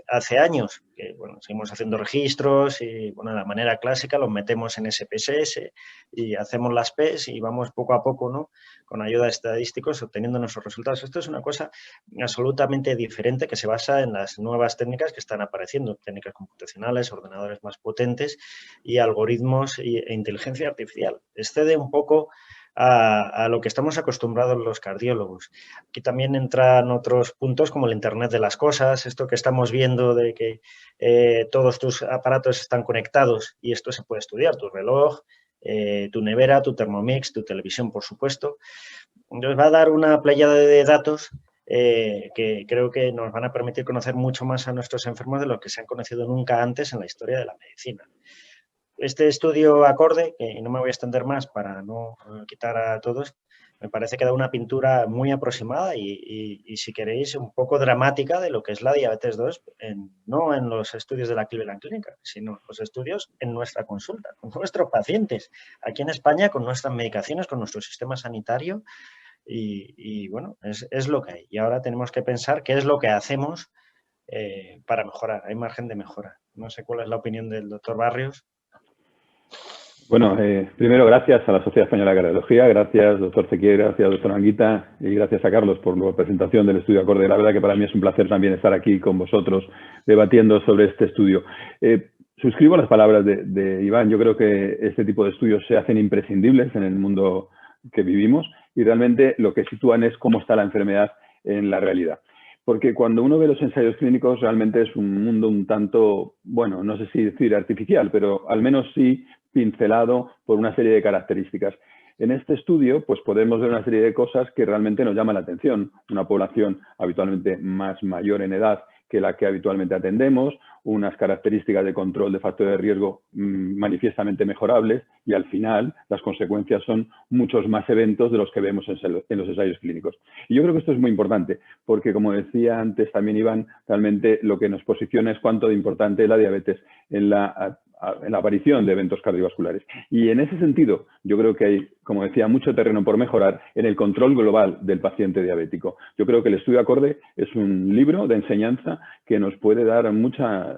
hace años. Que, bueno, seguimos haciendo registros y, bueno, de la manera clásica los metemos en SPSS y hacemos las PES y vamos poco a poco, ¿no?, con ayuda de estadísticos obteniendo nuestros resultados. Esto es una cosa absolutamente diferente que se basa en las nuevas técnicas que están apareciendo, técnicas computacionales, ordenadores más potentes y algoritmos e inteligencia artificial. Excede un poco a lo que estamos acostumbrados los cardiólogos. Aquí también entran otros puntos como el Internet de las cosas, esto que estamos viendo de que todos tus aparatos están conectados y esto se puede estudiar, tu reloj, tu nevera, tu Thermomix, tu televisión, por supuesto. Nos va a dar una pléyada de datos que creo que nos van a permitir conocer mucho más a nuestros enfermos de lo que se han conocido nunca antes en la historia de la medicina. Este estudio ACORDE, que no me voy a extender más para no quitar a todos, me parece que da una pintura muy aproximada y si queréis, un poco dramática de lo que es la diabetes 2, no en los estudios de la Cleveland Clinic, sino los estudios en nuestra consulta, con nuestros pacientes, aquí en España, con nuestras medicaciones, con nuestro sistema sanitario y bueno, es lo que hay. Y ahora tenemos que pensar qué es lo que hacemos para mejorar, hay margen de mejora. No sé cuál es la opinión del doctor Barrios. Bueno, primero gracias a la Sociedad Española de Cardiología, gracias doctor Cequier, gracias doctor Anguita y gracias a Carlos por la presentación del estudio ACORDE. La verdad que para mí es un placer también estar aquí con vosotros debatiendo sobre este estudio. Suscribo las palabras de Iván. Yo creo que este tipo de estudios se hacen imprescindibles en el mundo que vivimos y realmente lo que sitúan es cómo está la enfermedad en la realidad. Porque cuando uno ve los ensayos clínicos realmente es un mundo un tanto, bueno, no sé si decir artificial, pero al menos sí pincelado por una serie de características. En este estudio, pues podemos ver una serie de cosas que realmente nos llaman la atención. Una población habitualmente más mayor en edad que la que habitualmente atendemos, unas características de control de factores de riesgo manifiestamente mejorables y al final las consecuencias son muchos más eventos de los que vemos en los ensayos clínicos. Y yo creo que esto es muy importante porque, como decía antes también Iván, realmente lo que nos posiciona es cuánto de importante es la diabetes en la aparición de eventos cardiovasculares. Y en ese sentido, yo creo que hay, como decía, mucho terreno por mejorar en el control global del paciente diabético. Yo creo que el estudio ACORDE es un libro de enseñanza que nos puede dar mucha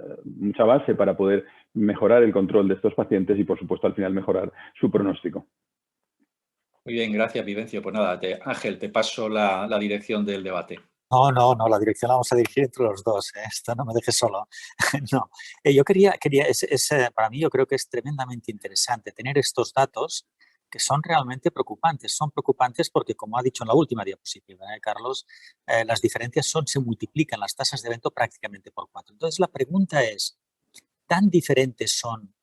base para poder mejorar el control de estos pacientes y, por supuesto, al final mejorar su pronóstico. Muy bien, gracias, Vivencio. Pues nada, Ángel, te paso la dirección del debate. No, la dirección la vamos a dirigir entre los dos. Esto no me dejes solo. No, yo quería para mí yo creo que es tremendamente interesante tener estos datos que son realmente preocupantes. Son preocupantes porque, como ha dicho en la última diapositiva, Carlos, las diferencias se multiplican las tasas de evento prácticamente por 4. Entonces, la pregunta es, ¿tan diferentes son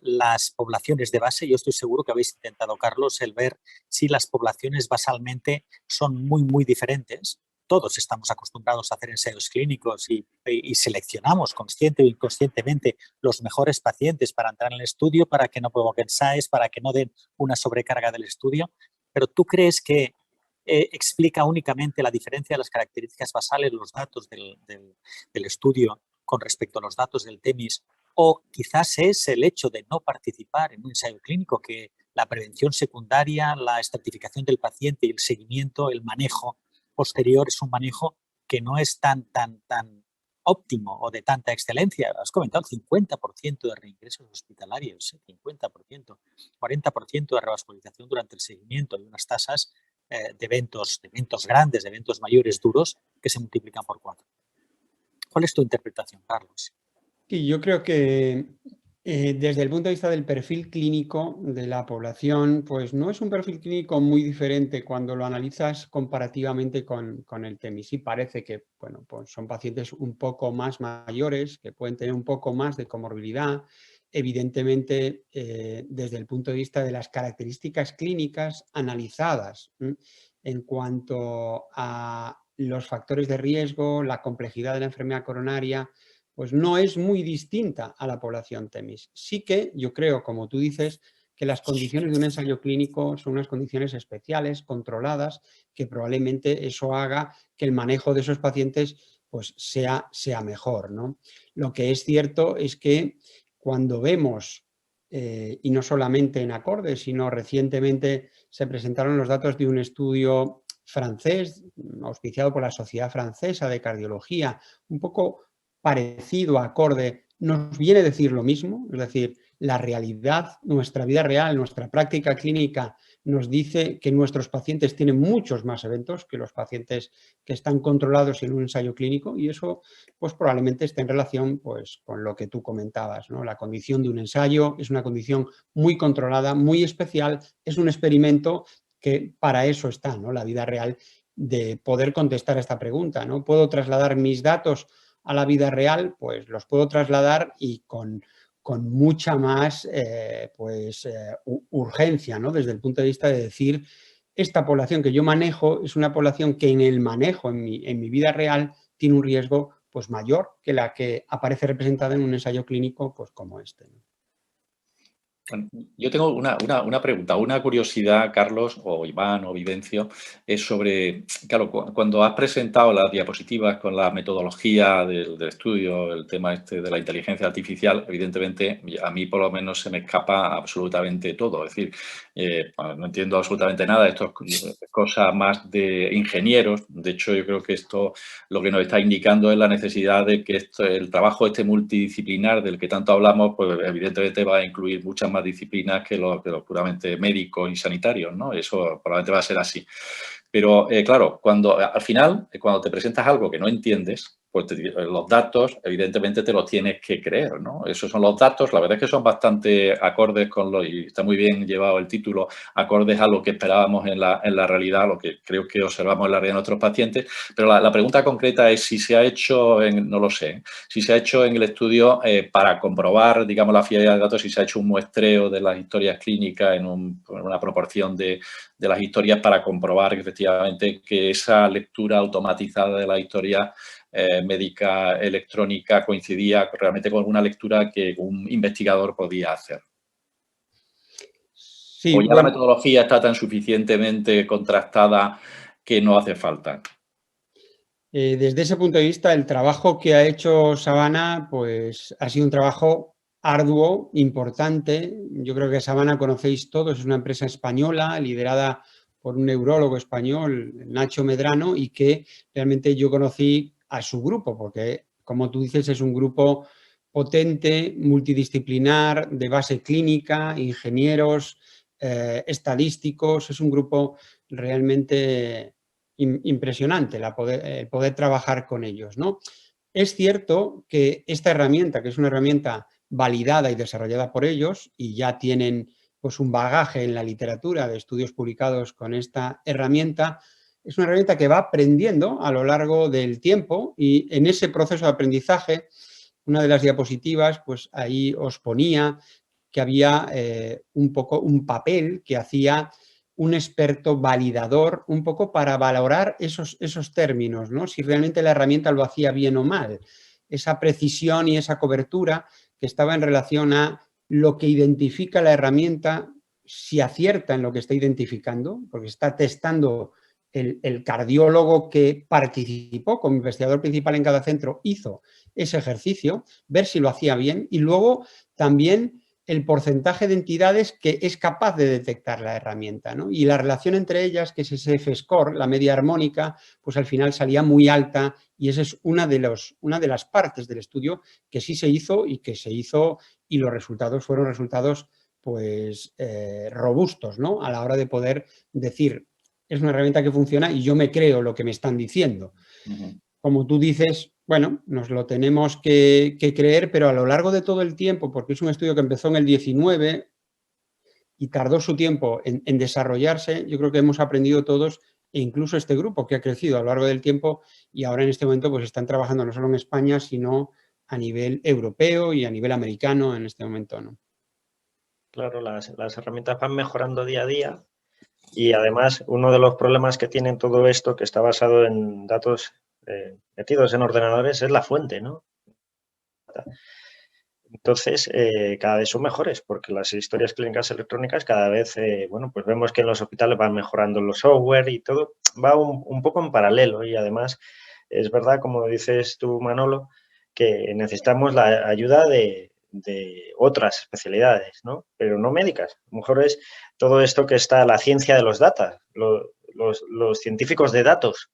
las poblaciones de base? Yo estoy seguro que habéis intentado, Carlos, el ver si las poblaciones basalmente son muy diferentes. Todos estamos acostumbrados a hacer ensayos clínicos y seleccionamos consciente o inconscientemente los mejores pacientes para entrar en el estudio, para que no provoquen SAEs, para que no den una sobrecarga del estudio. Pero ¿tú crees que explica únicamente la diferencia de las características basales, los datos del estudio con respecto a los datos del TEMIS? O quizás es el hecho de no participar en un ensayo clínico, que la prevención secundaria, la estratificación del paciente y el seguimiento, el manejo posterior es un manejo que no es tan óptimo o de tanta excelencia. Has comentado el 50% de reingresos hospitalarios, 50%, 40% de revascularización durante el seguimiento y unas tasas de eventos grandes, de eventos mayores duros que se multiplican por 4. ¿Cuál es tu interpretación, Carlos? Sí, yo creo que desde el punto de vista del perfil clínico de la población, pues no es un perfil clínico muy diferente cuando lo analizas comparativamente con el TEMIS. Sí parece que, bueno, pues son pacientes un poco más mayores, que pueden tener un poco más de comorbilidad. Evidentemente, desde el punto de vista de las características clínicas analizadas en cuanto a los factores de riesgo, la complejidad de la enfermedad coronaria, pues no es muy distinta a la población TEMIS. Sí que yo creo, como tú dices, que las condiciones de un ensayo clínico son unas condiciones especiales, controladas, que probablemente eso haga que el manejo de esos pacientes pues sea mejor, ¿no? Lo que es cierto es que cuando vemos, y no solamente en ACORDE, sino recientemente se presentaron los datos de un estudio francés, auspiciado por la Sociedad Francesa de Cardiología, un poco parecido a ACORDE, nos viene a decir lo mismo, es decir, la realidad, nuestra vida real, nuestra práctica clínica nos dice que nuestros pacientes tienen muchos más eventos que los pacientes que están controlados en un ensayo clínico, y eso pues probablemente esté en relación pues con lo que tú comentabas, ¿no? La condición de un ensayo es una condición muy controlada, muy especial, es un experimento que para eso está, ¿no? La vida real, de poder contestar a esta pregunta, ¿no? ¿Puedo trasladar mis datos a la vida real? Pues los puedo trasladar y con mucha más urgencia, ¿no? Desde el punto de vista de decir, esta población que yo manejo es una población que en el manejo, en mi vida real, tiene un riesgo pues mayor que la que aparece representada en un ensayo clínico pues como este, ¿no? Yo tengo una pregunta, una curiosidad, Carlos, o Iván, o Vivencio, es sobre, claro, cuando has presentado las diapositivas con la metodología del estudio, el tema este de la inteligencia artificial, evidentemente a mí por lo menos se me escapa absolutamente todo, es decir, no entiendo absolutamente nada, esto es cosa más de ingenieros, de hecho yo creo que esto lo que nos está indicando es la necesidad de que el trabajo este multidisciplinar del que tanto hablamos, pues evidentemente va a incluir muchas más disciplinas que los puramente médicos y sanitarios, ¿no? Eso probablemente va a ser así. Pero, claro, al final, cuando te presentas algo que no entiendes, pues los datos, evidentemente, te los tienes que creer, ¿no? Esos son los datos, la verdad es que son bastante acordes y está muy bien llevado el título, acordes a lo que esperábamos en la realidad, lo que creo que observamos en la realidad de nuestros pacientes, pero la pregunta concreta es si se ha hecho, no lo sé, si se ha hecho en el estudio para comprobar, digamos, la fiabilidad de datos, si se ha hecho un muestreo de las historias clínicas en una proporción de las historias para comprobar que efectivamente que esa lectura automatizada de la historia médica electrónica coincidía realmente con una lectura que un investigador podía hacer. Sí, o ya la metodología está tan suficientemente contrastada que no hace falta. Desde ese punto de vista, el trabajo que ha hecho Savannah pues, ha sido un trabajo arduo, importante. Yo creo que Savannah conocéis todos, es una empresa española liderada por un neurólogo español, Nacho Medrano, y que realmente yo conocí a su grupo, porque, como tú dices, es un grupo potente, multidisciplinar, de base clínica, ingenieros, estadísticos, es un grupo realmente impresionante el poder trabajar con ellos, ¿no? Es cierto que esta herramienta, que es una herramienta validada y desarrollada por ellos, y ya tienen pues, un bagaje en la literatura de estudios publicados con esta herramienta, es una herramienta que va aprendiendo a lo largo del tiempo, y en ese proceso de aprendizaje, una de las diapositivas, pues ahí os ponía que había un poco un papel que hacía un experto validador, un poco para valorar esos términos, ¿no? Si realmente la herramienta lo hacía bien o mal. Esa precisión y esa cobertura que estaba en relación a lo que identifica la herramienta, si acierta en lo que está identificando, porque está testando el cardiólogo que participó como investigador principal en cada centro, hizo ese ejercicio, ver si lo hacía bien, y luego también el porcentaje de entidades que es capaz de detectar la herramienta, ¿no? Y la relación entre ellas, que es ese F-score, la media armónica, pues al final salía muy alta, y esa es una de las partes del estudio que sí se hizo y los resultados fueron resultados pues robustos, ¿no? A la hora de poder decir, es una herramienta que funciona y yo me creo lo que me están diciendo. Como tú dices, bueno, nos lo tenemos que creer, pero a lo largo de todo el tiempo, porque es un estudio que empezó en el 19 y tardó su tiempo en desarrollarse, yo creo que hemos aprendido todos, e incluso este grupo que ha crecido a lo largo del tiempo, y ahora en este momento pues están trabajando no solo en España, sino a nivel europeo y a nivel americano en este momento, ¿no? Claro, las herramientas van mejorando día a día Y además, uno de los problemas que tiene todo esto, que está basado en datos metidos en ordenadores, es la fuente, ¿no? Entonces, cada vez son mejores, porque las historias clínicas electrónicas cada vez, bueno, pues vemos que en los hospitales van mejorando los software y todo, va un poco en paralelo. Y además, es verdad, como dices tú, Manolo, que necesitamos la ayuda de otras especialidades, ¿no? Pero no médicas. A lo mejor es todo esto que está la ciencia de los datos, los científicos de datos.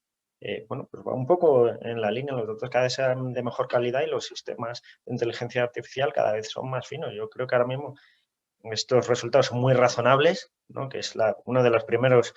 Bueno, pues va un poco en la línea, los datos cada vez sean de mejor calidad y los sistemas de inteligencia artificial cada vez son más finos. Yo creo que ahora mismo estos resultados son muy razonables, ¿no? Que es uno de los primeros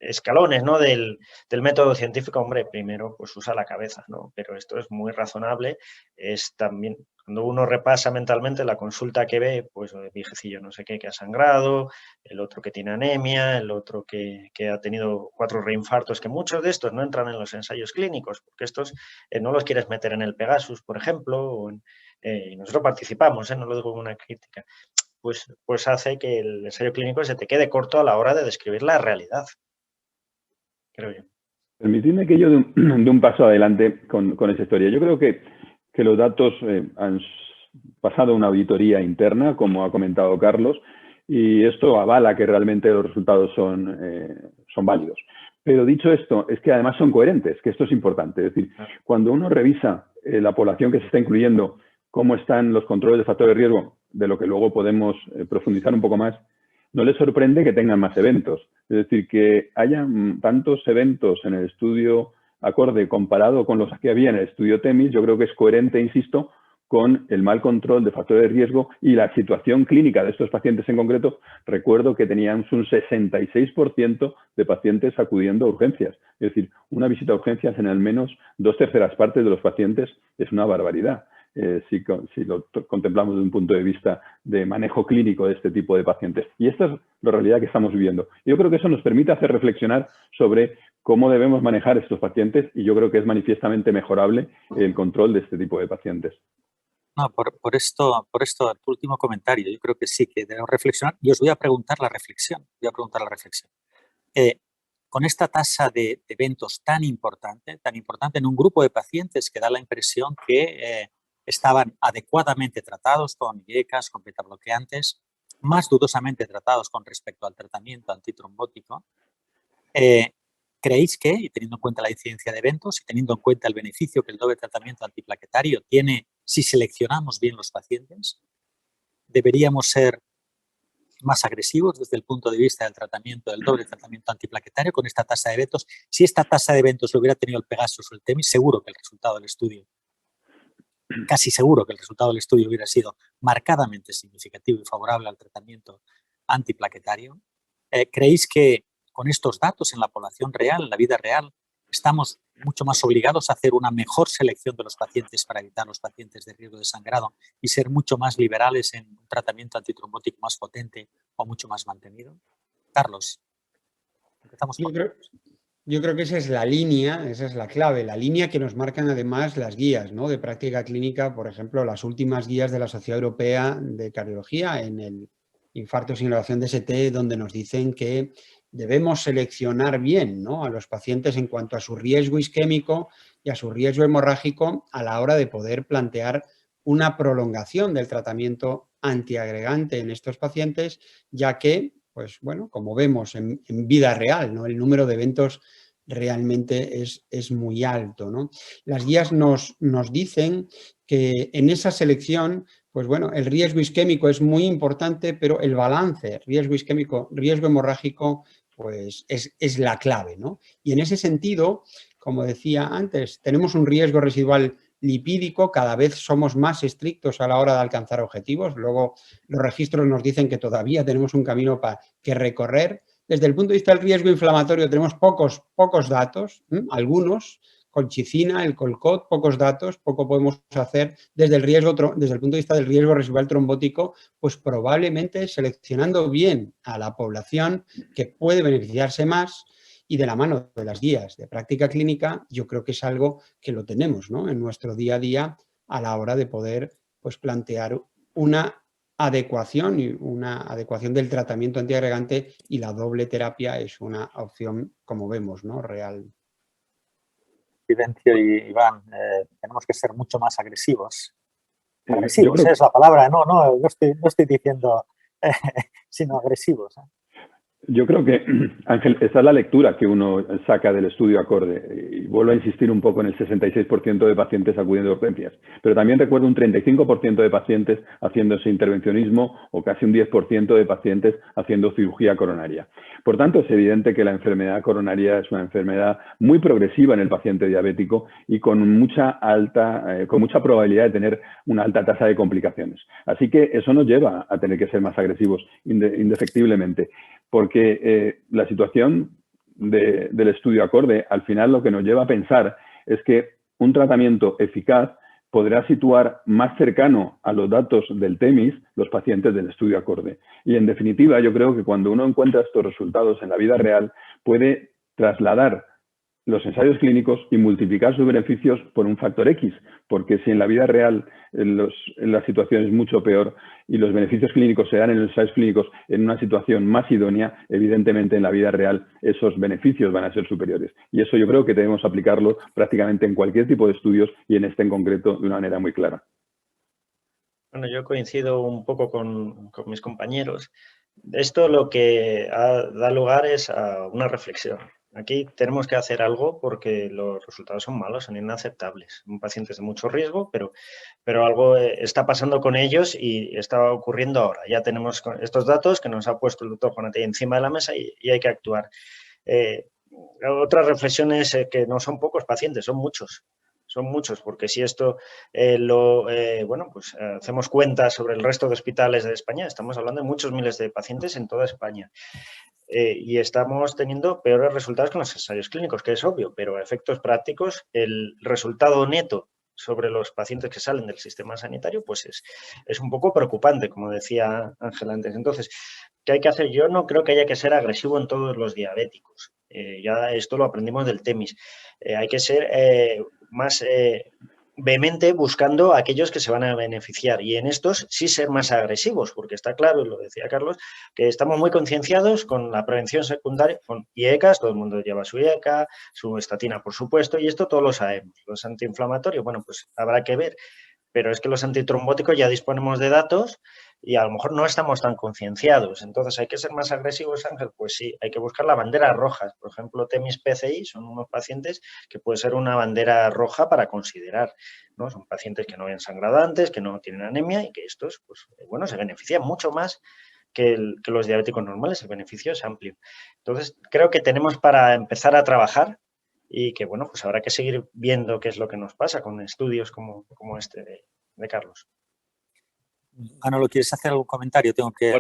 escalones, ¿no? del método científico. Hombre, primero pues usa la cabeza, ¿no? Pero esto es muy razonable. Es también, cuando uno repasa mentalmente la consulta que ve, pues viejecillo no sé qué, que ha sangrado, el otro que tiene anemia, el otro que ha tenido 4 reinfartos, que muchos de estos no entran en los ensayos clínicos, porque estos no los quieres meter en el Pegasus, por ejemplo, o y nosotros participamos, no lo digo como una crítica, pues hace que el ensayo clínico se te quede corto a la hora de describir la realidad, creo yo. Permitidme que yo de un paso adelante con esa historia. Yo creo que los datos han pasado una auditoría interna, como ha comentado Carlos, y esto avala que realmente los resultados son válidos. Pero dicho esto, es que además son coherentes, que esto es importante. Es decir, cuando uno revisa la población que se está incluyendo, cómo están los controles de factores de riesgo, de lo que luego podemos profundizar un poco más, no les sorprende que tengan más eventos. Es decir, que haya tantos eventos en el estudio ACORDE comparado con los que había en el estudio TEMIS, yo creo que es coherente, insisto, con el mal control de factores de riesgo y la situación clínica de estos pacientes en concreto. Recuerdo que teníamos un 66% de pacientes acudiendo a urgencias. Es decir, una visita a urgencias en al menos 2/3 partes de los pacientes es una barbaridad. Si lo contemplamos desde un punto de vista de manejo clínico de este tipo de pacientes. Y esta es la realidad que estamos viviendo. Yo creo que eso nos permite hacer reflexionar sobre cómo debemos manejar estos pacientes y yo creo que es manifiestamente mejorable el control de este tipo de pacientes. No, por esto, tu último comentario, yo creo que sí que debemos reflexionar y os voy a preguntar la reflexión. Con esta tasa de eventos tan importante en un grupo de pacientes que da la impresión que estaban adecuadamente tratados con IECAs, con betabloqueantes, más dudosamente tratados con respecto al tratamiento antitrombótico, ¿creéis que, y teniendo en cuenta la incidencia de eventos y teniendo en cuenta el beneficio que el doble tratamiento antiplaquetario tiene si seleccionamos bien los pacientes, deberíamos ser más agresivos desde el punto de vista del tratamiento del doble tratamiento antiplaquetario con esta tasa de eventos? Si esta tasa de eventos lo hubiera tenido el Pegasus o el TEMIS, seguro que el resultado del estudio, casi seguro que el resultado del estudio hubiera sido marcadamente significativo y favorable al tratamiento antiplaquetario. ¿Creéis que con estos datos en la población real, en la vida real, estamos mucho más obligados a hacer una mejor selección de los pacientes para evitar los pacientes de riesgo de sangrado y ser mucho más liberales en un tratamiento antitrombótico más potente o mucho más mantenido? Carlos, empezamos por Yo creo que esa es la línea, esa es la clave, la línea que nos marcan además las guías, ¿no?, de práctica clínica, por ejemplo, las últimas guías de la Sociedad Europea de Cardiología en el infarto sin elevación de ST, donde nos dicen que debemos seleccionar bien, ¿no?, a los pacientes en cuanto a su riesgo isquémico y a su riesgo hemorrágico a la hora de poder plantear una prolongación del tratamiento antiagregante en estos pacientes, ya que, pues bueno, como vemos en vida real, ¿no?, el número de eventos realmente es muy alto, ¿no? Las guías nos dicen que en esa selección, pues bueno, el riesgo isquémico es muy importante, pero el balance riesgo isquémico, riesgo hemorrágico, pues es la clave, ¿no? Y en ese sentido, como decía antes, tenemos un riesgo residual lipídico, cada vez somos más estrictos a la hora de alcanzar objetivos. Luego los registros nos dicen que todavía tenemos un camino que recorrer. Desde el punto de vista del riesgo inflamatorio tenemos pocos datos, algunos, colchicina, el Colcot, pocos datos, poco podemos hacer. Desde el punto de vista del riesgo residual trombótico, pues probablemente seleccionando bien a la población que puede beneficiarse más y de la mano de las guías de práctica clínica, yo creo que es algo que lo tenemos, ¿no?, en nuestro día a día a la hora de poder, pues, plantear una adecuación y una adecuación del tratamiento antiagregante, y la doble terapia es una opción, como vemos, ¿no? Real. Fidencio y Iván, tenemos que ser mucho más agresivos. Yo creo Es la palabra, no estoy diciendo sino agresivos. Yo creo que, Ángel, esa es la lectura que uno saca del estudio ACORDE. Y vuelvo a insistir un poco en el 66% de pacientes acudiendo a urgencias. Pero también recuerdo un 35% de pacientes haciendo ese intervencionismo o casi un 10% de pacientes haciendo cirugía coronaria. Por tanto, es evidente que la enfermedad coronaria es una enfermedad muy progresiva en el paciente diabético y con mucha probabilidad de tener una alta tasa de complicaciones. Así que eso nos lleva a tener que ser más agresivos indefectiblemente. Porque la situación del estudio ACORDE, al final lo que nos lleva a pensar es que un tratamiento eficaz podrá situar más cercano a los datos del TEMIS los pacientes del estudio ACORDE. Y en definitiva, yo creo que cuando uno encuentra estos resultados en la vida real, puede trasladar los ensayos clínicos y multiplicar sus beneficios por un factor X, porque si en la vida real la situación es mucho peor y los beneficios clínicos se dan en los ensayos clínicos en una situación más idónea, evidentemente en la vida real esos beneficios van a ser superiores. Y eso yo creo que debemos aplicarlo prácticamente en cualquier tipo de estudios y en este en concreto de una manera muy clara. Bueno, yo coincido un poco con mis compañeros. Esto lo que da lugar es a una reflexión. Aquí tenemos que hacer algo porque los resultados son malos, son inaceptables. Son pacientes de mucho riesgo, pero algo está pasando con ellos y está ocurriendo ahora. Ya tenemos estos datos que nos ha puesto el doctor Juanete encima de la mesa y hay que actuar. Otra reflexión es que no son pocos pacientes, son muchos. Son muchos, porque si esto hacemos cuentas sobre el resto de hospitales de España, estamos hablando de muchos miles de pacientes en toda España. Y estamos teniendo peores resultados con los ensayos clínicos, que es obvio, pero a efectos prácticos, el resultado neto sobre los pacientes que salen del sistema sanitario, pues es un poco preocupante, como decía Ángel antes. Entonces, ¿qué hay que hacer? Yo no creo que haya que ser agresivo en todos los diabéticos. Ya esto lo aprendimos del TEMIS. Hay que ser más vehemente buscando a aquellos que se van a beneficiar y en estos sí ser más agresivos, porque está claro, y lo decía Carlos, que estamos muy concienciados con la prevención secundaria, con IECAs, todo el mundo lleva su IECA, su estatina, por supuesto, y esto todos lo sabemos. Los antiinflamatorios, bueno, pues habrá que ver, pero es que los antitrombóticos ya disponemos de datos y a lo mejor no estamos tan concienciados. Entonces, ¿hay que ser más agresivos, Ángel? Pues sí, hay que buscar las banderas rojas. Por ejemplo, TEMIS PCI son unos pacientes que puede ser una bandera roja para considerar, ¿no? Son pacientes que no habían sangrado antes, que no tienen anemia y que estos, pues bueno, se benefician mucho más que los diabéticos normales. El beneficio es amplio. Entonces, creo que tenemos para empezar a trabajar y que, bueno, pues habrá que seguir viendo qué es lo que nos pasa con estudios como este de Carlos. Manolo, ¿quieres hacer algún comentario?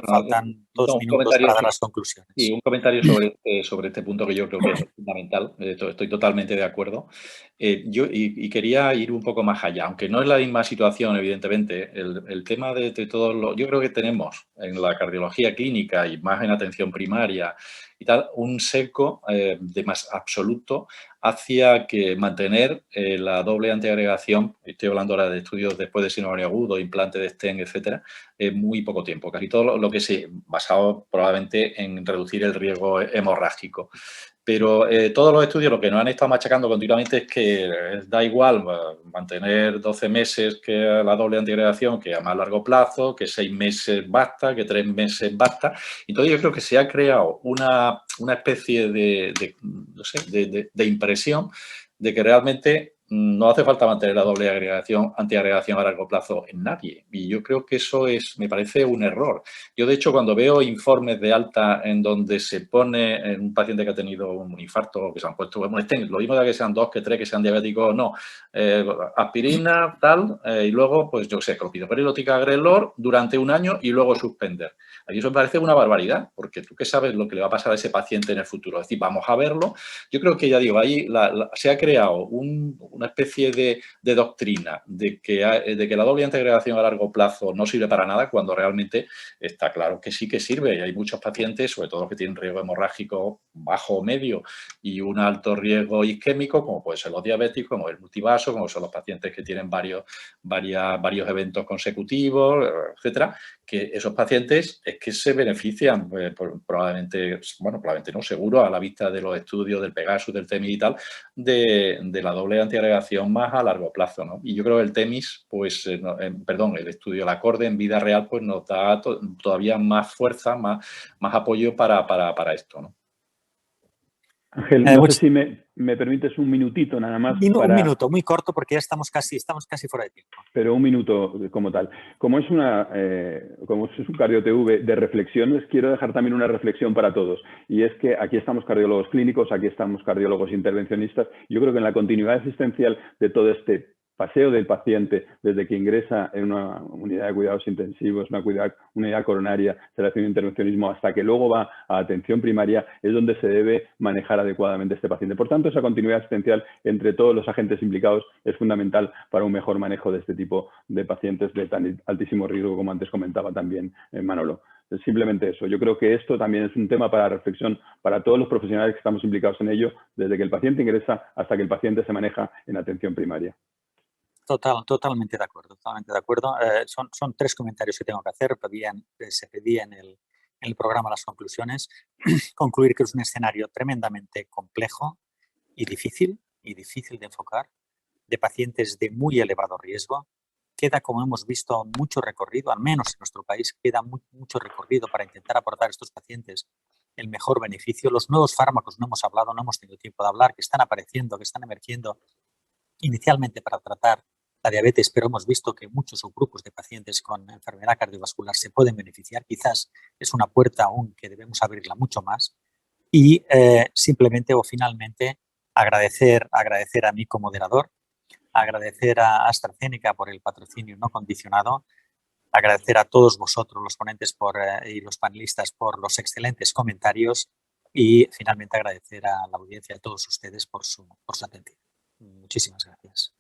Faltan 2 minutos para dar las conclusiones. Sí, un comentario sobre este punto que yo creo que es fundamental. Estoy totalmente de acuerdo. Y quería ir un poco más allá, aunque no es la misma situación, evidentemente. El tema de todos los... Yo creo que tenemos en la cardiología clínica y más en atención primaria y tal, un sesgo de más absoluto hacia que mantener la doble antiagregación, estoy hablando ahora de estudios después de síndrome agudo, implante de stent, etcétera, muy poco tiempo. Casi todo lo que se basado probablemente en reducir el riesgo hemorrágico. Pero todos los estudios lo que nos han estado machacando continuamente es que da igual mantener 12 meses que la doble antiagregación, que a más largo plazo, que 6 meses basta, que 3 meses basta. Entonces yo creo que se ha creado una especie de impresión de que realmente no hace falta mantener la doble antiagregación a largo plazo en nadie. Y yo creo que eso me parece un error. Yo, de hecho, cuando veo informes de alta en donde se pone en un paciente que ha tenido un infarto o que se han puesto un stent, lo mismo da que sean 2, que 3, que sean diabéticos, no. Aspirina, tal, y luego, pues yo sé, clopidogrel, ticagrelor durante 1 año y luego suspender. Aquí eso me parece una barbaridad, porque tú qué sabes lo que le va a pasar a ese paciente en el futuro. Es decir, vamos a verlo. Yo creo que, ya digo, ahí se ha creado una especie de doctrina de que la doble antiagregación a largo plazo no sirve para nada, cuando realmente está claro que sí que sirve. Y hay muchos pacientes, sobre todo los que tienen riesgo hemorrágico bajo o medio y un alto riesgo isquémico, como pueden ser los diabéticos, como el multivaso, como son los pacientes que tienen varios eventos consecutivos, etcétera, que esos pacientes es que se benefician probablemente no, seguro, a la vista de los estudios del Pegasus, del TEMIS y tal, de la doble antiagregación más a largo plazo, ¿no? Y yo creo que el TEMIS, pues, el estudio, el acorde en vida real, pues nos da todavía más fuerza, más apoyo para esto, ¿no? Ángel, no sé si me permites un minutito nada más. Un minuto, muy corto, porque ya estamos casi fuera de tiempo. Pero un minuto como tal. Como es un cardio-TV de reflexiones, quiero dejar también una reflexión para todos. Y es que aquí estamos cardiólogos clínicos, aquí estamos cardiólogos intervencionistas. Yo creo que en la continuidad asistencial de todo este paseo del paciente desde que ingresa en una unidad de cuidados intensivos, una unidad coronaria, selección de intervencionismo, hasta que luego va a atención primaria, es donde se debe manejar adecuadamente este paciente. Por tanto, esa continuidad asistencial entre todos los agentes implicados es fundamental para un mejor manejo de este tipo de pacientes de tan altísimo riesgo, como antes comentaba también Manolo. Simplemente eso. Yo creo que esto también es un tema para reflexión para todos los profesionales que estamos implicados en ello, desde que el paciente ingresa hasta que el paciente se maneja en atención primaria. Totalmente de acuerdo, totalmente de acuerdo. Son 3 comentarios que tengo que hacer. Se pedía en el programa las conclusiones. Concluir que es un escenario tremendamente complejo y difícil de enfocar, de pacientes de muy elevado riesgo. Queda, como hemos visto, mucho recorrido, al menos en nuestro país, queda mucho recorrido para intentar aportar a estos pacientes el mejor beneficio. Los nuevos fármacos no hemos hablado, no hemos tenido tiempo de hablar, que están apareciendo, que están emergiendo inicialmente para tratar la diabetes, pero hemos visto que muchos subgrupos de pacientes con enfermedad cardiovascular se pueden beneficiar. Quizás es una puerta aún que debemos abrirla mucho más. Y simplemente o finalmente agradecer a mí como moderador, agradecer a AstraZeneca por el patrocinio no condicionado, agradecer a todos vosotros, los ponentes y los panelistas, por los excelentes comentarios y finalmente agradecer a la audiencia, a todos ustedes por su atención. Muchísimas gracias.